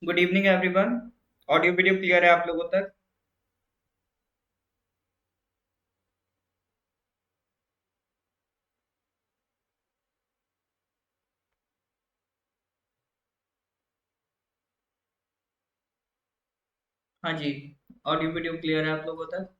Good evening everyone. Audio video clear है आप लोगों तक? हाँ जी। ऑडियो वीडियो क्लियर है आप लोगों तक?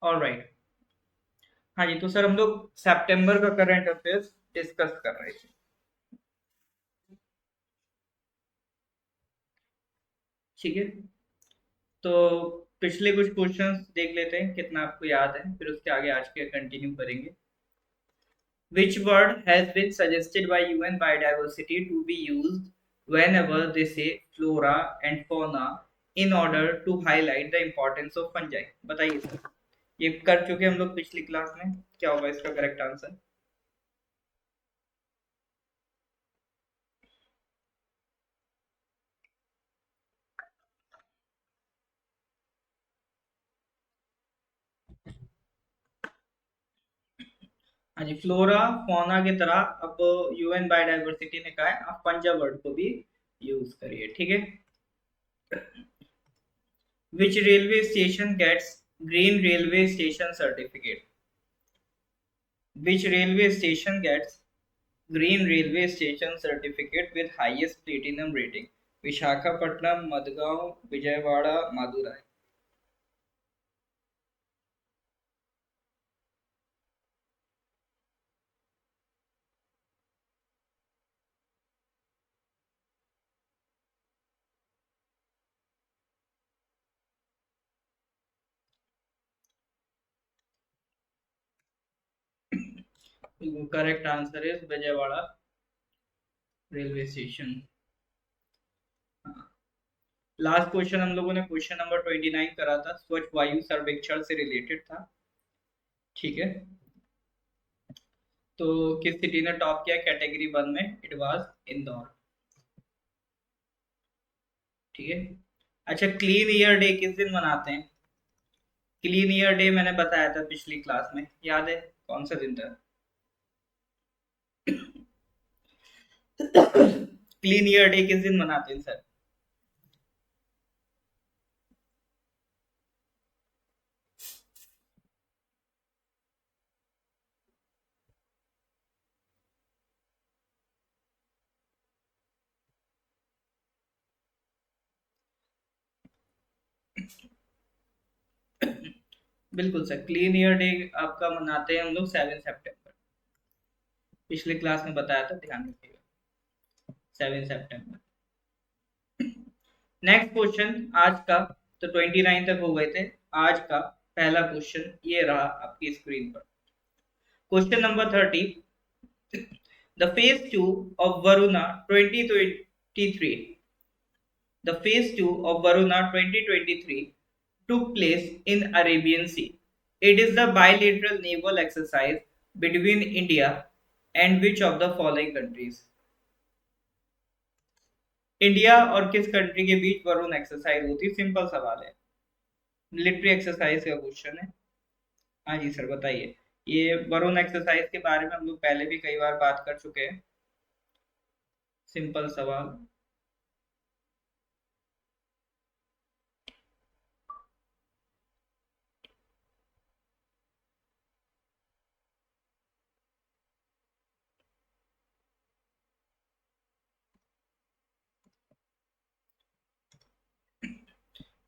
All right. हाँ जी, तो सर हम लोग सितंबर का करंट अफेयर्स डिस्कस कर रहे थे। ठीक है। तो पिछले कुछ क्वेश्चंस देख लेते हैं कितना आपको याद है, फिर उसके आगे आज के कंटिन्यू करेंगे। Which word has been suggested by UN Biodiversity to be used whenever they say flora and fauna in order to highlight the importance of fungi? बताइए सर, ये कर चुके हम लोग पिछली क्लास में। क्या होगा इसका करेक्ट आंसर? हाँ जी, फ्लोरा फौना की तरह अब यूएन बायोडाइवर्सिटी ने कहा है आप पंजा वर्ड को भी यूज करिए। ठीक है। Which railway station gets green railway station certificate? Which railway station gets green railway station certificate with highest platinum rating? Visakhapatnam, Madgaon, Vijayawada, Madurai. Correct answer is Vijayawada railway station. Last question हम लोगों ने क्वेश्चन नंबर 29 करा था, स्वच्छ वायु सर्वेक्षण से रिलेटेड था। ठीक है। तो किस सिटी ने टॉप किया कैटेगरी वन में? It was Indore. ठीक है। अच्छा, क्लीन ईयर डे किस दिन मनाते हैं? क्लीन ईयर डे मैंने बताया था पिछली क्लास में, याद है कौन सा दिन था? क्लीन ईयर डे किस दिन मनाते हैं सर? बिल्कुल सर, क्लीन ईयर डे आपका मनाते हैं हम लोग 7 सितंबर। पिछले क्लास में बताया था, ध्यान रखिएगा। 7 सितंबर। नेक्स्ट क्वेश्चन आज का, तो 29 तक हो गए थे। आज का पहला क्वेश्चन ये रहा आपकी स्क्रीन पर। Question number 30। The phase 2 of Varuna 2023, the phase 2 of Varuna 2023 took place in Arabian Sea. It is the bilateral naval exercise between India and which of the following countries? India और किस country के बीच Varun exercise होती है? Simple सवाल है, military exercise का question है। हाँ जी सर, बताइए। ये वरुण एक्सरसाइज के बारे में हम लोग पहले भी कई बार बात कर चुके हैं। सिंपल सवाल।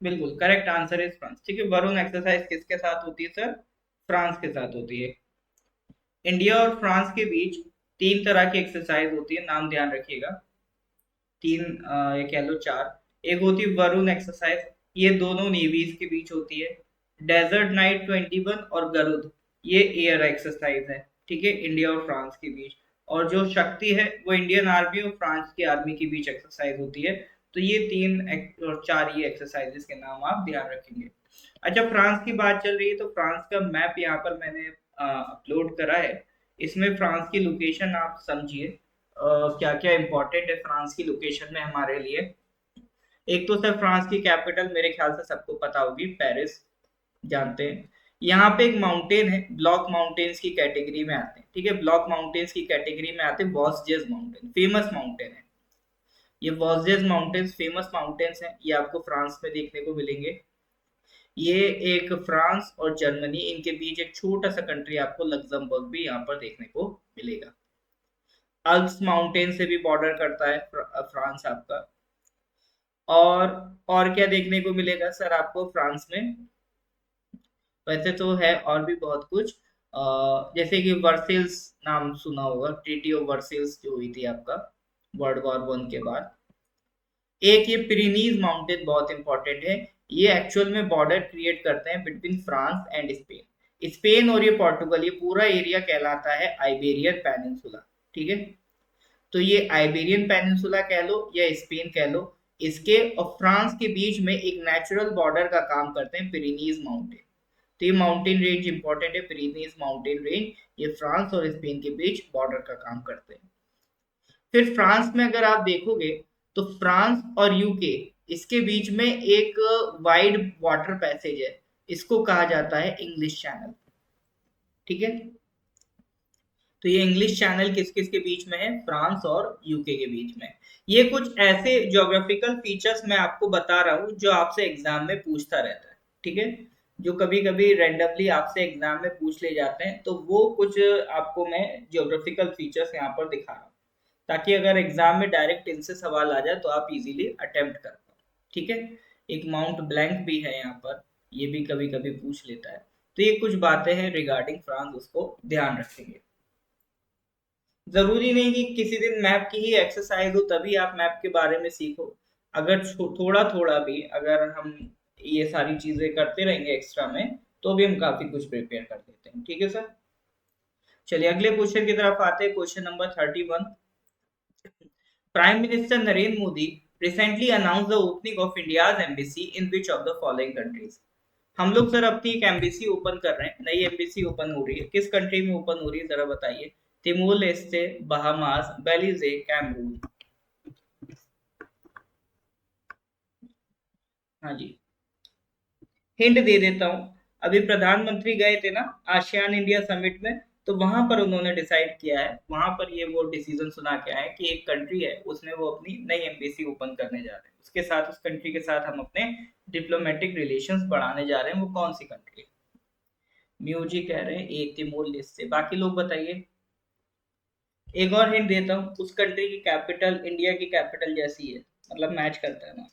बिल्कुल करेक्ट आंसर इज फ्रांस। ठीक है, वरुण एक्सरसाइज किसके साथ होती है सर? फ्रांस के साथ होती है। इंडिया और फ्रांस के बीच तीन तरह की एक्सरसाइज होती है, नाम ध्यान रखिएगा। तीन, ये कह लो चार। एक होती है वरुण एक्सरसाइज, ये दोनों नेवीज के बीच होती है। डेजर्ट नाइट 21 और गरुड़, ये एयर एक्सरसाइज है। ठीक है, इंडिया और फ्रांस के बीच। और जो शक्ति है वो इंडियन आर्मी और फ्रांस की आर्मी के बीच एक्सरसाइज होती है। तो ये और चार ये एक्सरसाइजेस के नाम आप ध्यान रखेंगे। अच्छा, फ्रांस की बात चल रही है तो फ्रांस का मैप यहाँ पर मैंने अपलोड करा है। इसमें फ्रांस की लोकेशन आप समझिए क्या क्या इंपॉर्टेंट है फ्रांस की लोकेशन में हमारे लिए। एक तो सर फ्रांस की कैपिटल मेरे ख्याल से सबको पता होगी, पेरिस, जानते हैं। यहाँ पे एक माउंटेन है, ब्लॉक माउंटेन्स की कैटेगरी में आते हैं, ठीक है, ब्लॉक माउंटेन्स की कैटेगरी में आते हैं वॉस्जेस माउंटेन, फेमस माउंटेन है ये। वॉस्जेस माउंटेन्स फेमस माउंटेन्स हैं, ये आपको फ्रांस में देखने को मिलेंगे। ये एक फ्रांस और जर्मनी इनके बीच एक छोटा सा कंट्री आपको लग्जमबर्ग भी यहाँ पर देखने को मिलेगा। अल्प्स माउंटेन से भी बॉर्डर करता है फ्रांस आपका। और और क्या देखने को मिलेगा सर आपको फ्रांस में? वैसे तो है और भी बहुत कुछ, जैसे कि वर्सेल्स नाम सुना होगा, ट्रीटी ऑफ वर्सेल्स जो हुई थी आपका वर्ल्ड वॉर 1 के बाद। एक ये पिरेनीज माउंटेन बहुत इंपॉर्टेंट है, ये एक्चुअल में बॉर्डर क्रिएट करते हैं between France and Spain. Spain और ये पोर्टुगल, ये पूरा एरिया कहलाता है आइबेरियन पेनिनसुला, ठीक है। तो ये आइबेरियन पेनिनसुला कह लो या स्पेन कह लो, इसके और फ्रांस के बीच में एक नेचुरल बॉर्डर का काम करते हैं पिरेनीज माउंटेन। तो ये माउंटेन रेंज इंपॉर्टेंट है, पिरेनीज माउंटेन रेंज, ये फ्रांस और स्पेन के बीच बॉर्डर का काम करते हैं। फिर फ्रांस में अगर आप देखोगे तो फ्रांस और यूके, इसके बीच में एक वाइड वाटर पैसेज है, इसको कहा जाता है इंग्लिश चैनल, ठीक है। तो ये इंग्लिश चैनल किस किस के बीच में है? फ्रांस और यूके के बीच में। ये कुछ ऐसे ज्योग्राफिकल फीचर्स मैं आपको बता रहा हूँ जो आपसे एग्जाम में पूछता रहता है, ठीक है, जो कभी कभी रैंडमली आपसे एग्जाम में पूछ ले जाते हैं, तो वो कुछ आपको मैं ज्योग्राफिकल फीचर्स यहाँ पर दिखा रहा हूँ, ताकि अगर एग्जाम में डायरेक्ट इनसे सवाल आ जाए तो आप इजीली अटेम्प्ट कर पाओ, ठीक है। एक माउंट ब्लैंक भी है यहाँ पर, ये भी कभी कभी पूछ लेता है। तो ये कुछ बातें हैं रिगार्डिंग फ्रांस, उसको ध्यान रखेंगे। जरूरी नहीं कि किसी दिन मैप की ही एक्सरसाइज हो तभी आप मैप के बारे में सीखो। अगर थोड़ा थोड़ा भी अगर हम ये सारी चीजें करते रहेंगे एक्स्ट्रा में, तो भी हम काफी कुछ प्रिपेयर कर लेते हैं, ठीक है सर। चलिए अगले क्वेश्चन की तरफ आते हैं, question number 31। Prime minister Narendra Modi recently announce the opening of India's embassy in which of the following countries. हम लोग सर अपनी एक एम्बेसी ओपन कर रहे हैं, नई एम्बेसी ओपन हो रही है, किस कंट्री में ओपन हो रही है जरा बताइए? Timor Leste, Bahamas, Belize, Cameroon. हाँ जी, हिंट दे देता हूँ। अभी प्रधानमंत्री गए थे ना आसियान इंडिया समिट में, तो वहां पर उन्होंने डिसाइड किया है, वहां पर ये वो डिसीजन सुना के आए कि एक कंट्री है उसमें वो अपनी नई एम्बेसी ओपन करने जा रहे हैं, उसके साथ उस कंट्री के साथ हम अपने डिप्लोमेटिक रिलेशंस बढ़ाने जा रहे हैं। वो कौन सी कंट्री है? म्यूजी कह रहे हैं एक तिमोर लेस्टे, बाकी लोग बताइए। एक और हिंट देता हूँ, उस कंट्री की कैपिटल इंडिया की कैपिटल जैसी है, मतलब मैच करता है ना।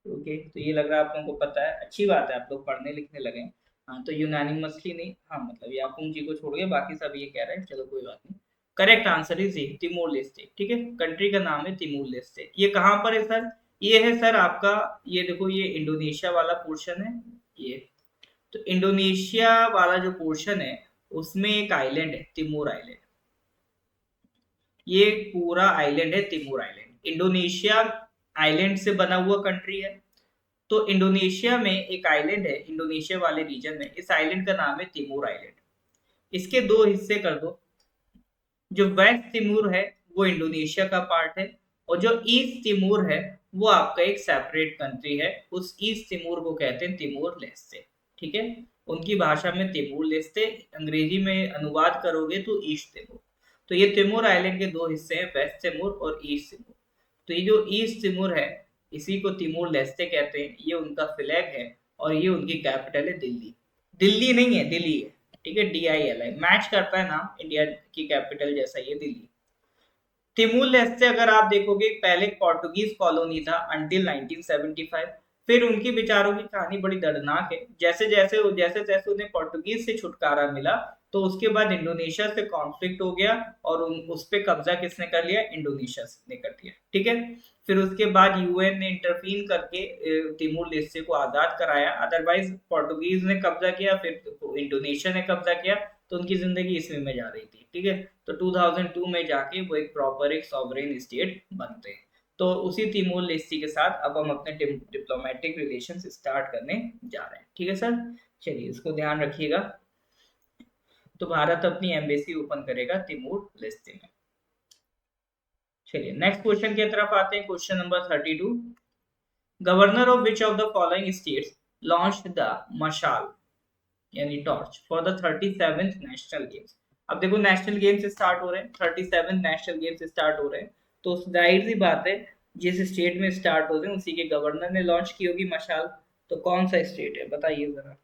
ओके, तो ये लग रहा है आप लोगों को पता है, अच्छी बात है, आप लोग पढ़ने लिखने लगे हैं। हाँ, तो यूनानिमसली नहीं, हाँ मतलब याकुंग जी को छोड़ के बाकी सब ये कह रहे हैं, चलो कोई बात नहीं। Correct answer is a Timor Leste, ठीक है, कंट्री का नाम है तिमोर लेस्टे। ये कहाँ पर है सर? ये है सर आपका, ये देखो ये इंडोनेशिया वाला पोर्शन है ये। तो इंडोनेशिया वाला जो पोर्शन है उसमें एक आइलैंड है तिमोर आइलैंड, ये पूरा आइलैंड है तिमोर आइलैंड। इंडोनेशिया आइलैंड से बना हुआ कंट्री है। तो इंडोनेशिया में एक आइलैंड है, इंडोनेशिया वाले रीजन में, इस आइलैंड का नाम है तिमोर आइलैंड। इसके दो हिस्से कर दो, जो वेस्ट तिमोर है वो इंडोनेशिया का पार्ट है, और जो ईस्ट तिमोर है वो आपका एक सेपरेट कंट्री है, उस ईस्ट तिमोर को कहते हैं तिमोर लेस्टे, ठीक है। उनकी भाषा में तिमोर लेस्टे, अंग्रेजी में अनुवाद करोगे तो ईस्ट तिमोर। तो ये तिमोर आइलैंड के दो हिस्से हैं, वेस्ट तिमोर और ईस्ट तिमोर। तो ये जो ईस्ट तिमोर है इसी को तिमोर लेस्टे कहते हैं, ये उनका फ्लैग है, और ये उनकी कैपिटल है दिल्ली। दिल्ली नहीं है, दिल्ली है, ठीक है, DILI मैच करता है नाम इंडिया की कैपिटल जैसा, ये दिल्ली। तिमोर लेस्टे अगर आप देखोगे पहले पोर्टुगीज कॉलोनी था अंटिल 1975। फिर उनकी बेचारों की कहानी बड़ी दर्दनाक है, जैसे जैसे उन्हें पोर्टुगीज से छुटकारा मिला तो उसके बाद इंडोनेशिया से कॉन्फ्लिक्ट हो गया, और उस पे कब्जा किसने कर लिया? इंडोनेशिया ने कर लिया, ठीक है। फिर उसके बाद UN ने इंटरफीन करके तिमोर लेस्टे को आजाद कराया, अदरवाइज पोर्टुगीज ने कब्जा किया, फिर इंडोनेशिया ने कब्जा किया, तो उनकी जिंदगी इसमें में जा रही थी, ठीक है। तो 2002 में जाके वो एक प्रॉपर एक सॉवरेन स्टेट बनते हैं। तो उसी तिमोर लेस्टी के साथ अब हम अपने डिप्लोमेटिक रिलेशन स्टार्ट करने जा रहे हैं, ठीक है सर। चलिए इसको ध्यान रखिएगा। तो भारत अपनी एम्बेसी ओपन करेगा तिमोर लेस्टे में। चलिए नेक्स्ट क्वेश्चन की तरफ आते हैं, question number 32। Governor of which of the following states launched the मशाल यानी torch for the 37th national games. अब देखो नेशनल गेम्स स्टार्ट हो रहे हैं, 37 नेशनल गेम्स स्टार्ट हो रहे हैं, तो जाहिर सी बात है जिस स्टेट में स्टार्ट हो रहे हैं उसी के गवर्नर ने लॉन्च की होगी मशाल। तो कौन सा स्टेट है बताइए जरा।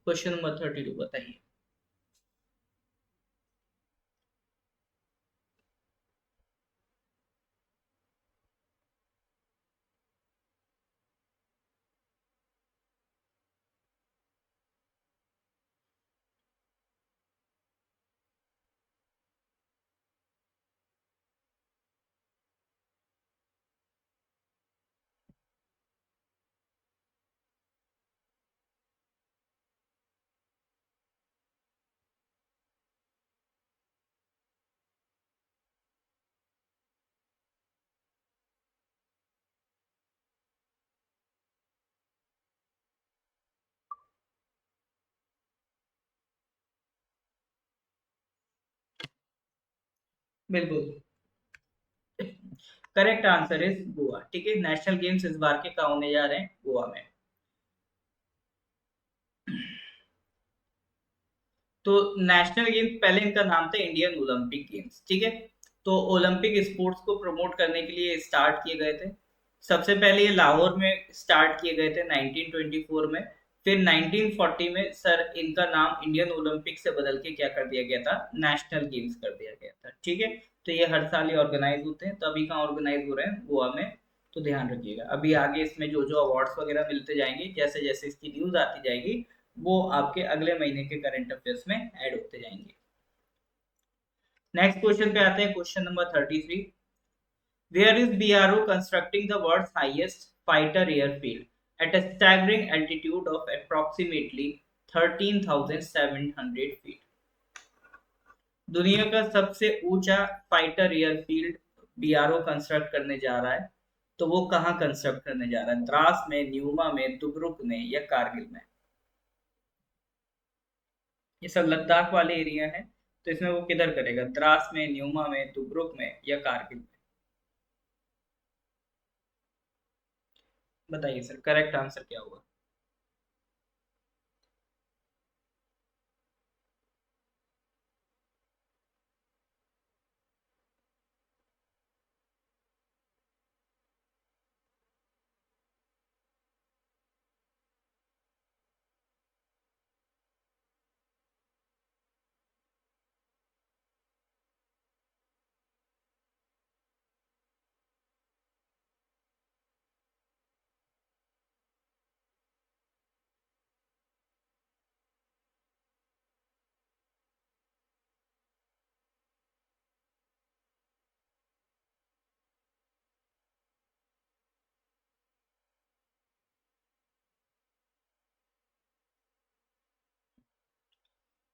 क्वेश्चन नंबर 32 बताइए। बिल्कुल करेक्ट आंसर इज गोवा, ठीक है। नेशनल गेम्स इस बार के कहाँ होने जा रहे हैं, गोवा में। तो नेशनल गेम्स पहले इनका नाम था इंडियन ओलंपिक गेम्स, ठीक है। तो ओलंपिक स्पोर्ट्स को प्रमोट करने के लिए स्टार्ट किए गए थे। सबसे पहले ये लाहौर में स्टार्ट किए गए थे 1924 में। फिर 1940 में सर इनका नाम इंडियन ओलंपिक से बदल के क्या कर दिया गया था, नेशनल गेम्स कर दिया गया था, ठीक है। तो ये हर साल ही ऑर्गेनाइज होते हैं, तो अभी कहाँ ऑर्गेनाइज हो रहे हैं, गोवा में। तो ध्यान रखिएगा, अभी आगे इसमें जो जो अवार्ड्स वगैरह मिलते जाएंगे, जैसे जैसे इसकी न्यूज आती जाएगी, वो आपके अगले महीने के करंट अफेयर्स में ऐड होते जाएंगे। नेक्स्ट क्वेश्चन पे आते हैं, question number 33। Where is BRO constructing the world's highest fighter airfield at a staggering altitude of approximately 13,700 feet. दुनिया का सबसे ऊंचा फाइटर एयरफील्ड बीआरओ कंस्ट्रक्ट करने जा रहा है। तो वो कहाँ कंस्ट्रक्ट करने जा रहा है, द्रास में, न्यूमा में, तुबरुक में या कारगिल में। ये सब लद्दाख वाले एरिया है, तो इसमें वो किधर करेगा, द्रास में, न्यूमा में, तुबरुक में या कारगिल में। बताइए सर करेक्ट आंसर क्या होगा।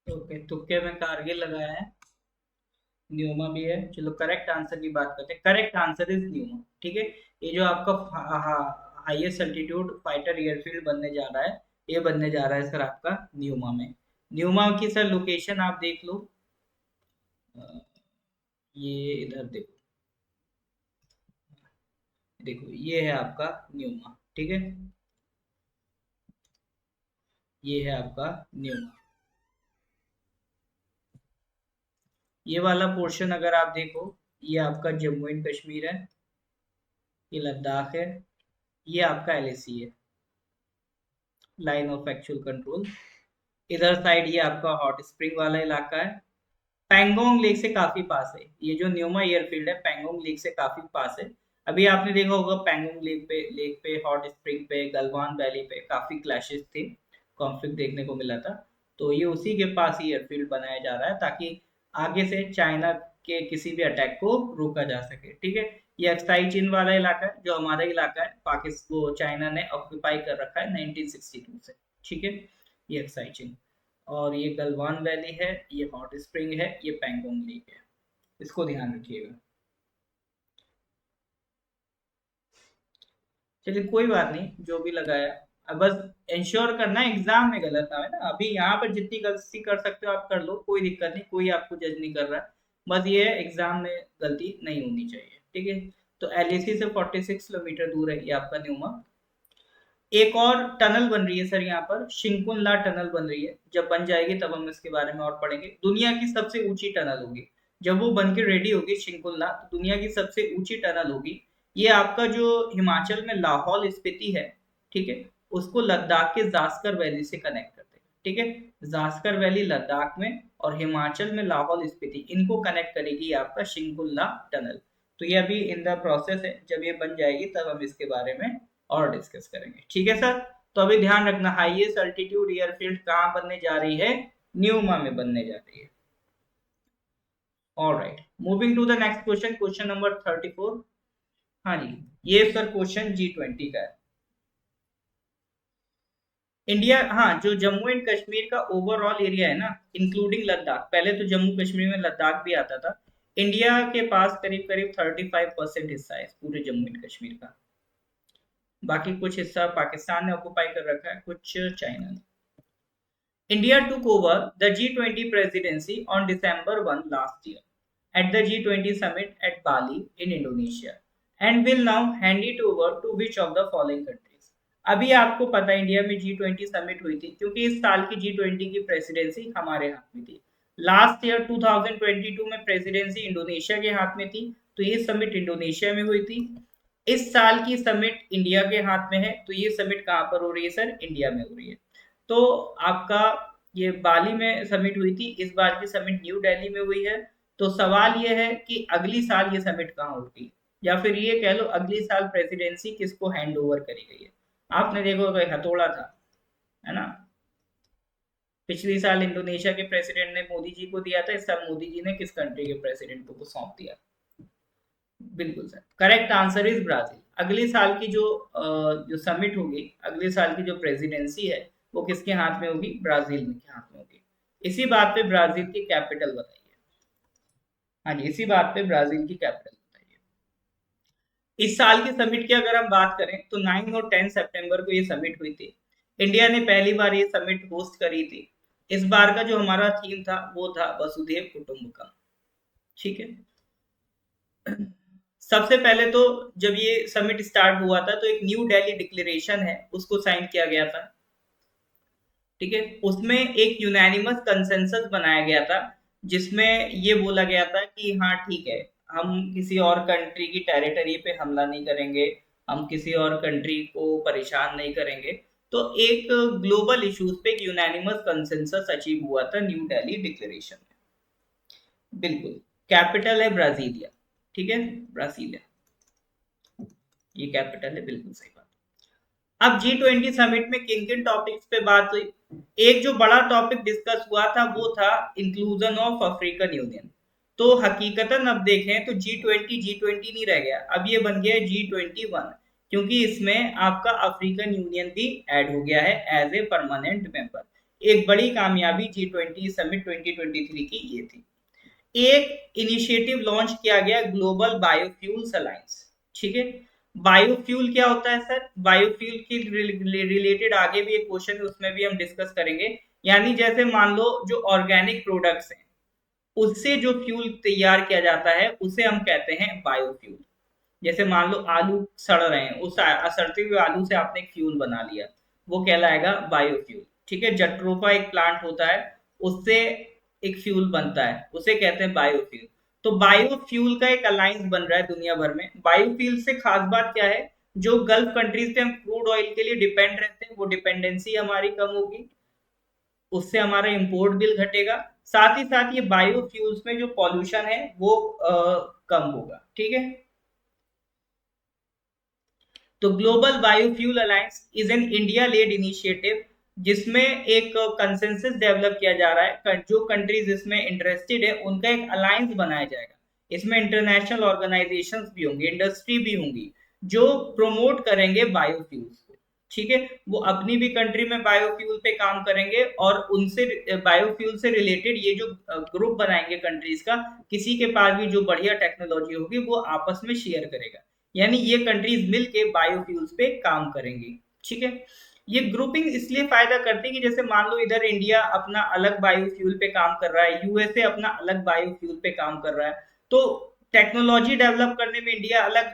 ओके, तुक्के में कारगिल लगाया है, न्यूमा भी है। चलो करेक्ट आंसर की बात करते हैं, करेक्ट आंसर इज न्यूमा, ठीक है। ये जो आपका हाईएस्ट अल्टीट्यूड फाइटर एयरफील्ड बनने जा रहा है, ये बनने जा रहा है सर आपका न्यूमा में। न्यूमा की सर लोकेशन आप देख लो, अ, ये इधर देखो, देखो ये है आपका न्यूमा, ठीक है। ये है आपका न्यूमा। ये वाला पोर्शन अगर आप देखो, ये आपका जम्मू एंड कश्मीर है, ये लद्दाख है, ये आपका एलएसी है, लाइन ऑफ एक्चुअल कंट्रोल। इधर साइड ये आपका हॉट स्प्रिंग वाला इलाका है, पैंगोंग लेक से काफी पास है। ये जो न्यूमा एयरफील्ड है पैंगोंग लेक से काफी पास है। अभी आपने देखा होगा पैंगोंग लेक पे हॉट स्प्रिंग पे, गलवान वैली पे काफी क्लैशेस थे, कॉन्फ्लिक्ट देखने को मिला था। तो ये उसी के पास ही एयरफील्ड बनाया जा रहा है ताकि आगे से चाइना के किसी भी अटैक को रोका जा सके, ठीक है। ये अक्साई चीन वाला इलाका है, जो हमारा इलाका है, पाकिस्तान को चाइना ने ऑक्यूपाई कर रखा है 1962 से, ठीक है, ये एक्साइचिन। और ये गलवान वैली है, ये हॉट स्प्रिंग है, ये पैंगोंग लेक है, इसको ध्यान रखिएगा। चलिए कोई बात नहीं, जो भी लगाया, अब बस इंश्योर करना एग्जाम में गलत ना है ना। अभी यहाँ पर जितनी गलती कर सकते हो आप कर लो, कोई दिक्कत नहीं, कोई आपको जज नहीं कर रहा है। बस ये एग्जाम में गलती नहीं होनी चाहिए, ठीक है। तो एलएसी से 46 किलोमीटर दूर है ये आपका न्यूमा। एक और टनल बन रही है सर यहाँ पर, शिंकुनला टनल बन रही है। जब बन जाएगी तब हम इसके बारे में और पढ़ेंगे। दुनिया की सबसे ऊंची टनल होगी जब वो बन के रेडी होगी शिंकुनला, तो दुनिया की सबसे ऊंची टनल होगी। ये आपका जो हिमाचल में लाहौल स्पीति है, ठीक है, उसको लद्दाख के जास्कर वैली से कनेक्ट करते हैं, ठीक है। जास्कर वैली लद्दाख में और हिमाचल में लाहौल स्पीति, इनको कनेक्ट करेगी आपका शिंकुनला टनल। तो ये अभी इन द प्रोसेस है, जब ये बन जाएगी तब हम इसके बारे में और डिस्कस करेंगे, ठीक है सर। तो अभी ध्यान रखना, हाईएस्ट अल्टीट्यूड एयरफील्ड कहाँ बनने जा रही है, न्यूमा में बनने जा रही है। Alright, moving to the next question, question number 34। हाँ जी, ये सर क्वेश्चन G20 का है। इंडिया, हाँ, जो जम्मू एंड कश्मीर का ओवरऑल एरिया है ना, इंक्लूडिंग लद्दाख, पहले तो जम्मू कश्मीर में लद्दाख भी आता था, इंडिया के पास करीब करीब 35% हिस्सा है पूरे जम्मू एंड कश्मीर का। बाकी कुछ हिस्सा पाकिस्तान ने ऑक्युपाई कर रखा है, कुछ चाइना ने। India took over the G20 presidency on December 1 last year at the G20 summit at Bali in Indonesia and will now hand it over to which of the following countries? अभी आपको पता है India में G20 summit हुई थी, क्योंकि इस साल की G20 की प्रेसिडेंसी हमारे हाथ में थी। लास्ट ईयर 2022 में प्रेसिडेंसी इंडोनेशिया के हाथ में थी, तो ये समिट इंडोनेशिया में हुई थी। इस साल की समिट इंडिया के हाथ में है, तो ये समिट कहाँ पर हो रही है सर, इंडिया में हो रही है। तो आपका ये बाली में समिट हुई थी, इस बार की समिट न्यू दिल्ली में हुई है। तो सवाल ये है कि अगली साल ये समिट कहाँ होगी, या फिर ये कह लो अगली साल प्रेसिडेंसी किसको हैंड ओवर करी गई है। आपने देखो तो हथौड़ा था, है ना, पिछली साल इंडोनेशिया के प्रेसिडेंट ने मोदी जी को दिया था, इस साल मोदी जी ने किस कंट्री के प्रेसिडेंट को सौंप दिया। बिल्कुल sir, correct answer is Brazil. अगली साल की जो समिट होगी, अगले साल की जो प्रेसिडेंसी है, वो किसके हाथ में होगी, ब्राजील के हाथ में होगी। इसी बात पे ब्राजील की कैपिटल बताइए। हाँ जी, इसी बात पे ब्राजील की कैपिटल बताइए। इस साल की समिट की अगर हम बात करें तो 9 और 10 सितंबर को ये समिट हुई थी। इंडिया ने पहली बार ये समिट होस्ट करी थी। इस बार का जो हमारा थीम था वो था वसुधैव कुटुंबकम, ठीक है। सबसे पहले तो जब ये समिट स्टार्ट हुआ था तो एक न्यू दिल्ली डिक्लेरेशन है, उसको साइन किया गया था, ठीक है। उसमें एक यूनानिमस कंसेंसस बनाया गया था, जिसमें ये बोला गया था कि हाँ ठीक है, हम किसी और कंट्री की टेरिटरी पे हमला नहीं करेंगे, हम किसी और कंट्री को परेशान नहीं करेंगे। तो एक ग्लोबल इश्यूज पे एक यूनानिमस कंसेंसस अचीव हुआ था न्यू दिल्ली डिक्लेरेशन में। बिल्कुल, कैपिटल है ब्राजीलिया, ठीक है, ब्राजीलिया, ये कैपिटल है, बिल्कुल सही बात। अब G20 समिट में किन किन टॉपिक्स पे बात हुई। एक जो बड़ा टॉपिक डिस्कस हुआ था वो था इंक्लूजन ऑफ अफ्रीकन यूनियन। तो हकीकतन अब देखें तो G20 नहीं रह गया, अब ये बन गया है G21, क्योंकि इसमें आपका अफ्रीकन यूनियन भी ऐड हो गया है एज ए परमानेंट मेंबर। एक बड़ी कामयाबी G20 समिट 2023 की ये थी। एक इनिशिएटिव लॉन्च किया गया, ग्लोबल बायोफ्यूल्स अलायंस, ठीक है। बायोफ्यूल क्या होता है सर, बायोफ्यूल की रिलेटेड आगे भी एक क्वेश्चन है, उसमें भी हम डिस्कस करेंगे। यानी जैसे मान लो जो ऑर्गेनिक प्रोडक्ट्स हैं उससे जो फ्यूल तैयार किया जाता है उसे हम कहते हैं बायोफ्यूल। जैसे मान लो आलू सड़ रहे हैं, उस सड़ते हुए आलू से आपने एक फ्यूल बना लिया, वो कहलाएगा बायोफ्यूल, ठीक है। जट्रोफा एक प्लांट होता है, उससे एक फ्यूल बनता है, उसे कहते हैं बायोफ्यूल। तो बायोफ्यूल का एक अलायंस बन रहा है दुनिया भर में। बायोफ्यूल से खास बात क्या है, जो गल्फ कंट्रीज पे हम क्रूड ऑयल के लिए डिपेंड रहते हैं, वो डिपेंडेंसी हमारी कम होगी, उससे हमारा इंपोर्ट बिल घटेगा। साथ ही साथ ये बायोफ्यूल्स में जो पॉल्यूशन है वो कम होगा, ठीक है। तो global biofuel alliance is an India lead initiative, जिसमें एक कंसेंसस डेवलप किया जा रहा है। जो कंट्रीज इसमें इंटरेस्टेड है उनका एक अलायंस बनाया जाएगा। इसमें इंटरनेशनल ऑर्गेनाइजेशंस भी होंगे, इंडस्ट्री भी होंगी, जो प्रमोट करेंगे बायोफ्यूल्स को, ठीक है, वो अपनी भी कंट्री में बायोफ्यूल पे काम करेंगे और उनसे बायोफ्यूल से रिलेटेड ये जो ग्रुप बनाएंगे कंट्रीज का, किसी के पास भी जो बढ़िया टेक्नोलॉजी होगी वो आपस में शेयर करेगा, यानी ये कंट्रीज मिलके बायोफ्यूल्स पे काम करेंगी। ठीक है, ये ग्रुपिंग इसलिए फायदा करती है कि जैसे मान लो इधर इंडिया अपना अलग बायोफ्यूल पे काम कर रहा है, यूएसए अपना अलग बायोफ्यूल पे काम कर रहा है, तो टेक्नोलॉजी डेवलप करने में इंडिया अलग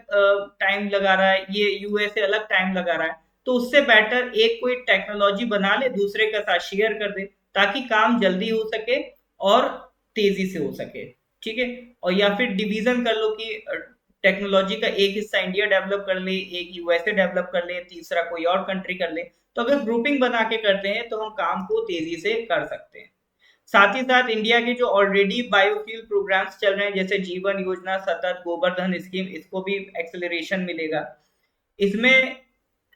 टाइम लगा रहा है, ये यूएसए अलग टाइम लगा रहा है, तो उससे बेटर एक कोई टेक्नोलॉजी बना ले, दूसरे के साथ शेयर कर दे, ताकि काम जल्दी हो सके और तेजी से हो सके। ठीक है, और या फिर डिवीजन कर लो कि टेक्नोलॉजी का एक हिस्सा इंडिया डेवलप कर ले, एक यूएसए डेवलप कर ले, तीसरा कोई और कंट्री कर ले, तो अगर ग्रुपिंग बना के करते हैं तो हम काम को तेजी से कर सकते हैं। साथ ही साथ इंडिया के जो ऑलरेडी बायोफ्यूल प्रोग्राम्स चल रहे हैं, जैसे जीवन योजना, सतत, गोबर स्कीम, इसको भी एक्सेलरेशन मिलेगा। इसमें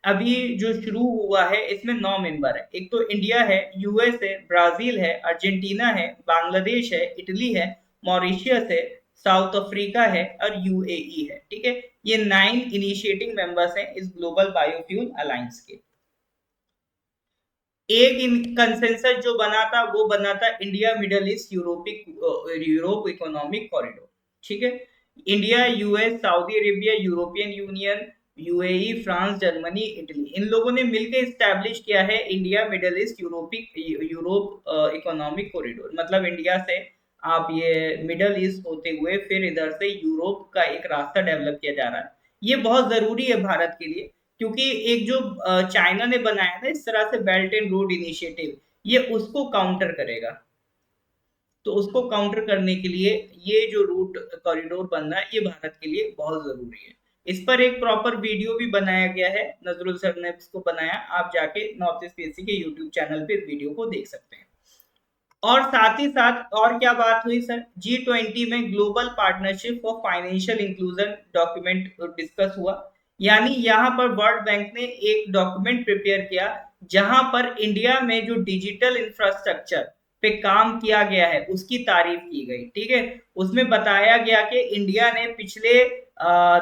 अभी जो शुरू हुआ है इसमें 9 मेंबर है, एक तो इंडिया है, यूएस है, ब्राजील है, अर्जेंटीना है, बांग्लादेश है, इटली है, मॉरिशियस है, साउथ अफ्रीका है और यूएई है। ठीक है, ये 9 इनिशिएटिंग मेंबर्स हैं इस ग्लोबल बायोफ्यूल अलायंस के। एक कंसेंसस जो बना था वो बना था India Middle East Europe economic corridor. ठीक है, India, US, Saudi Arabia, European Union, UAE, France, Germany, Italy, इन लोगों ने मिलकर स्टैब्लिश किया है India Middle East Europe economic corridor. मतलब इंडिया से आप ये मिडल ईस्ट होते हुए फिर इधर से यूरोप का एक रास्ता डेवलप किया जा रहा है। ये बहुत जरूरी है भारत के लिए, क्योंकि एक जो चाइना ने बनाया था इस तरह से बेल्ट एंड रोड इनिशिएटिव, ये उसको काउंटर करेगा। तो उसको काउंटर करने के लिए ये जो रूट कॉरिडोर बन रहा है ये भारत के लिए बहुत जरूरी है। इस पर एक प्रॉपर वीडियो भी बनाया गया है, नजरुल सर ने इसको बनाया, आप जाके नॉर्थ ईस्ट पीएससी के यूट्यूब चैनल पे वीडियो को देख सकते हैं। और साथ ही साथ और क्या बात हुई सर, G20 में global partnership for financial inclusion document discuss हुआ। यानी यहाँ पर वर्ल्ड बैंक ने एक डॉक्यूमेंट प्रिपेयर किया जहां पर इंडिया में जो डिजिटल इंफ्रास्ट्रक्चर पे काम किया गया है उसकी तारीफ की गई। ठीक है, उसमें बताया गया कि इंडिया ने पिछले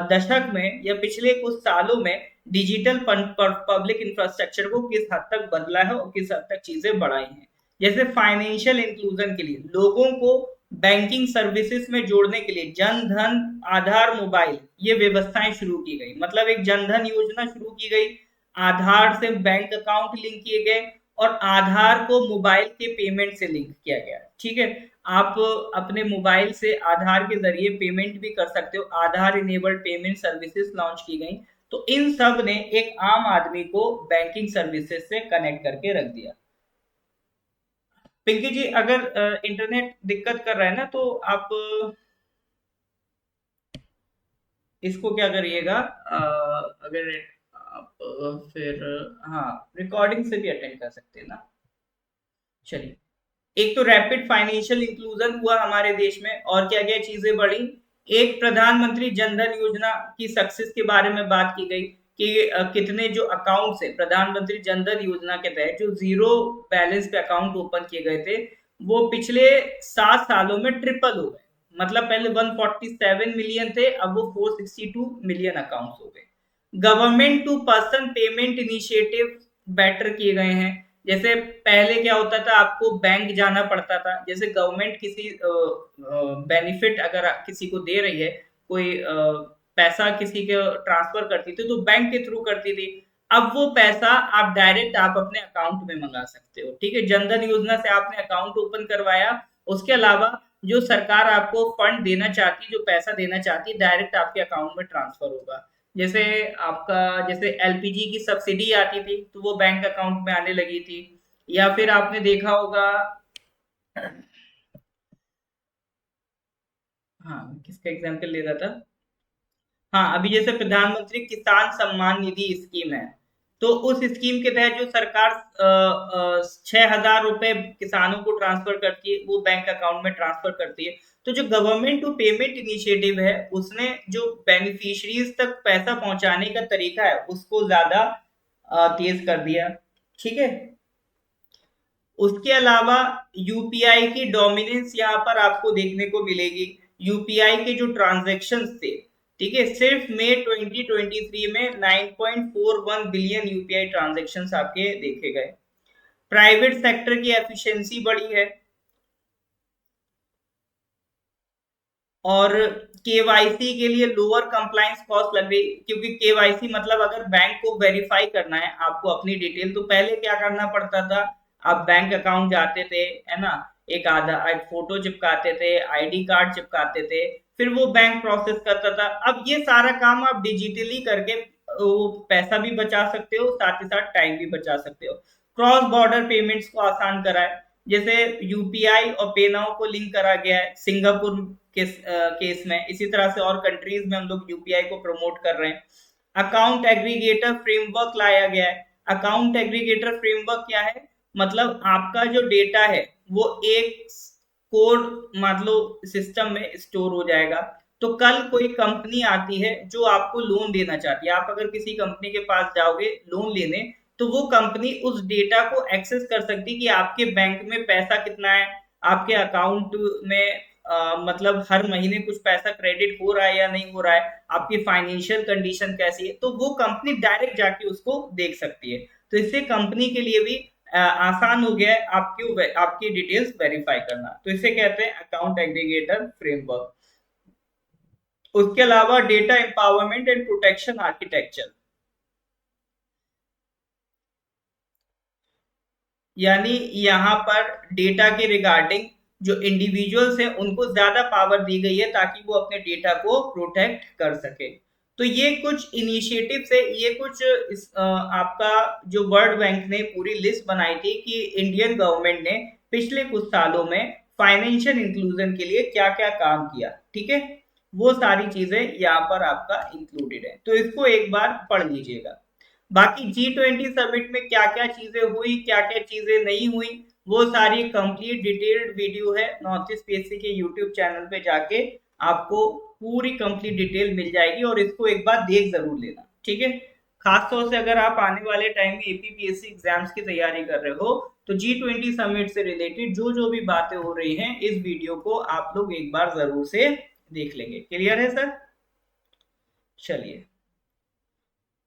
दशक में या पिछले कुछ सालों में डिजिटल पब्लिक इंफ्रास्ट्रक्चर को किस हद तक बदला है और किस हद तक चीजें बढ़ाई हैं। जैसे फाइनेंशियल इंक्लूजन के लिए लोगों को बैंकिंग सर्विसेज में जोड़ने के लिए जन धन, आधार, मोबाइल, ये व्यवस्थाएं शुरू की गई। मतलब एक जन धन योजना शुरू की गई, आधार से बैंक अकाउंट लिंक किए गए और आधार को मोबाइल के पेमेंट से लिंक किया गया। ठीक है, आप अपने मोबाइल से आधार के जरिए पेमेंट भी कर सकते हो, आधार इनेबल्ड पेमेंट सर्विसेज लॉन्च की गई। तो इन सब ने एक आम आदमी को बैंकिंग सर्विसेज से कनेक्ट करके रख दिया। पिंकी जी, अगर इंटरनेट दिक्कत कर रहा है ना तो आप इसको क्या करिएगा, अगर आप फिर हाँ रिकॉर्डिंग से भी अटेंड कर सकते हैं ना। चलिए, एक तो रैपिड फाइनेंशियल इंक्लूजन हुआ हमारे देश में, और क्या क्या चीजें बढ़ी। एक प्रधानमंत्री जनधन योजना की सक्सेस के बारे में बात की गई कि कितने जो अकाउंट है प्रधानमंत्री जनधन योजना के तहत जो जीरो बैलेंस पे अकाउंट ओपन किए गए थे वो पिछले 7 सालों में ट्रिपल हो गए। मतलब पहले 147 मिलियन थे, अब वो 462 मिलियन अकाउंट हो गए। Government to person payment initiative better किए गए हैं। जैसे पहले क्या होता था, आपको बैंक जाना पड़ता था, जैसे गवर्नमेंट किसी बेनिफिट अगर किसी को दे रही है, कोई पैसा किसी के ट्रांसफर करती थी तो बैंक के थ्रू करती थी। अब वो पैसा आप डायरेक्ट आप अपने अकाउंट में मंगा सकते हो। ठीक है, जनधन योजना से आपने अकाउंट ओपन करवाया, उसके अलावा जो सरकार आपको फंड देना चाहती, जो पैसा देना चाहती, डायरेक्ट आपके अकाउंट में ट्रांसफर होगा। जैसे आपका जैसे एलपीजी की सब्सिडी आती थी तो वो बैंक अकाउंट में आने लगी थी। या फिर आपने देखा होगा, हाँ किसका एग्जाम्पल ले रहा था, हाँ अभी जैसे प्रधानमंत्री किसान सम्मान निधि स्कीम है, तो उस स्कीम के तहत जो सरकार 6,000 रुपए किसानों को ट्रांसफर करती है, वो बैंक अकाउंट में ट्रांसफर करती है। तो जो गवर्नमेंट टू पेमेंट इनिशिएटिव है उसने जो बेनिफिशियरीज तक पैसा पहुंचाने का तरीका है उसको ज्यादा तेज कर दिया। ठीक है, उसके अलावा यूपीआई की डोमिनेंस यहाँ पर आपको देखने को मिलेगी। यूपीआई के जो ट्रांजैक्शंस थे ठीक है, सिर्फ मई 2023 में 9.41 बिलियन यूपीआई ट्रांजैक्शंस आपके देखे गए। प्राइवेट सेक्टर की एफिशिएंसी बढ़ी है, और केवाईसी के लिए लोअर कंप्लायंस कॉस्ट लग रही, क्योंकि केवाईसी मतलब अगर बैंक को वेरीफाई करना है आपको अपनी डिटेल, तो पहले क्या करना पड़ता था, आप बैंक अकाउंट जाते थे, है ना, एक फोटो चिपकाते थे, आईडी कार्ड चिपकाते थे, फिर वो बैंक प्रोसेस करता था। अब ये सारा काम आप डिजिटली करके वो पैसा भी बचा सकते हो, साथ ही साथ टाइम भी बचा सकते हो। क्रॉस बॉर्डर पेमेंट्स को आसान करा है, जैसे यूपीआई और पे नाउ को लिंक करा गया है सिंगापुर केस में, इसी तरह से और कंट्रीज में हम लोग यूपीआई को प्रमोट कर रहे हैं। अकाउंट एग्रीगेटर फ्रेमवर्क लाया गया है। अकाउंट एग्रीगेटर फ्रेमवर्क क्या है, मतलब आपका जो डेटा है वो एक कोड मान लो सिस्टम में स्टोर हो जाएगा, तो कल कोई कंपनी आती है जो आपको लोन देना चाहती है, आप अगर किसी कंपनी के पास जाओगे लोन लेने, तो वो कंपनी उस डेटा को एक्सेस कर सकती है कि आपके बैंक में पैसा कितना है, आपके अकाउंट में मतलब हर महीने कुछ पैसा क्रेडिट हो रहा है या नहीं हो रहा है, आपकी फाइनेंशियल कंडीशन कैसी है, तो वो कंपनी डायरेक्ट जाके उसको देख सकती है। तो इससे कंपनी के लिए भी आसान हो गया है आपकी डिटेल्स वेरीफाई करना, तो इसे कहते हैं अकाउंट एग्रीगेटर फ्रेमवर्क। उसके अलावा data empowerment and protection architecture, यानी यहाँ पर डेटा के रिगार्डिंग जो इंडिविजुअल्स हैं उनको ज्यादा पावर दी गई है ताकि वो अपने डेटा को प्रोटेक्ट कर सके। तो ये कुछ इनिशिएटिव्स है, ये कुछ आपका जो वर्ल्ड बैंक ने पूरी लिस्ट बनाई थी कि इंडियन गवर्नमेंट ने पिछले कुछ सालों में फाइनेंशियल इंक्लूजन के लिए क्या क्या काम किया, ठीक है, वो सारी चीजें यहाँ पर आपका इंक्लूडेड है, तो इसको एक बार पढ़ लीजिएगा। बाकी G20 समिट में क्या क्या चीजें हुई, क्या क्या चीजें नहीं हुई, वो सारी कंप्लीट डिटेल्ड वीडियो है नॉर्थ ईस्ट पीएससी के यूट्यूब चैनल पे जाके आपको पूरी कंप्लीट डिटेल मिल जाएगी, और इसको एक बार देख जरूर लेना, ठीक है। खासतौर से अगर आप आने वाले टाइम में एपीपीएससी एग्जाम्स की तैयारी कर रहे हो, तो G20 समिट से रिलेटेड जो जो भी बातें हो रही हैं इस वीडियो को आप लोग एक बार जरूर से देख लेंगे। क्लियर है सर? चलिए।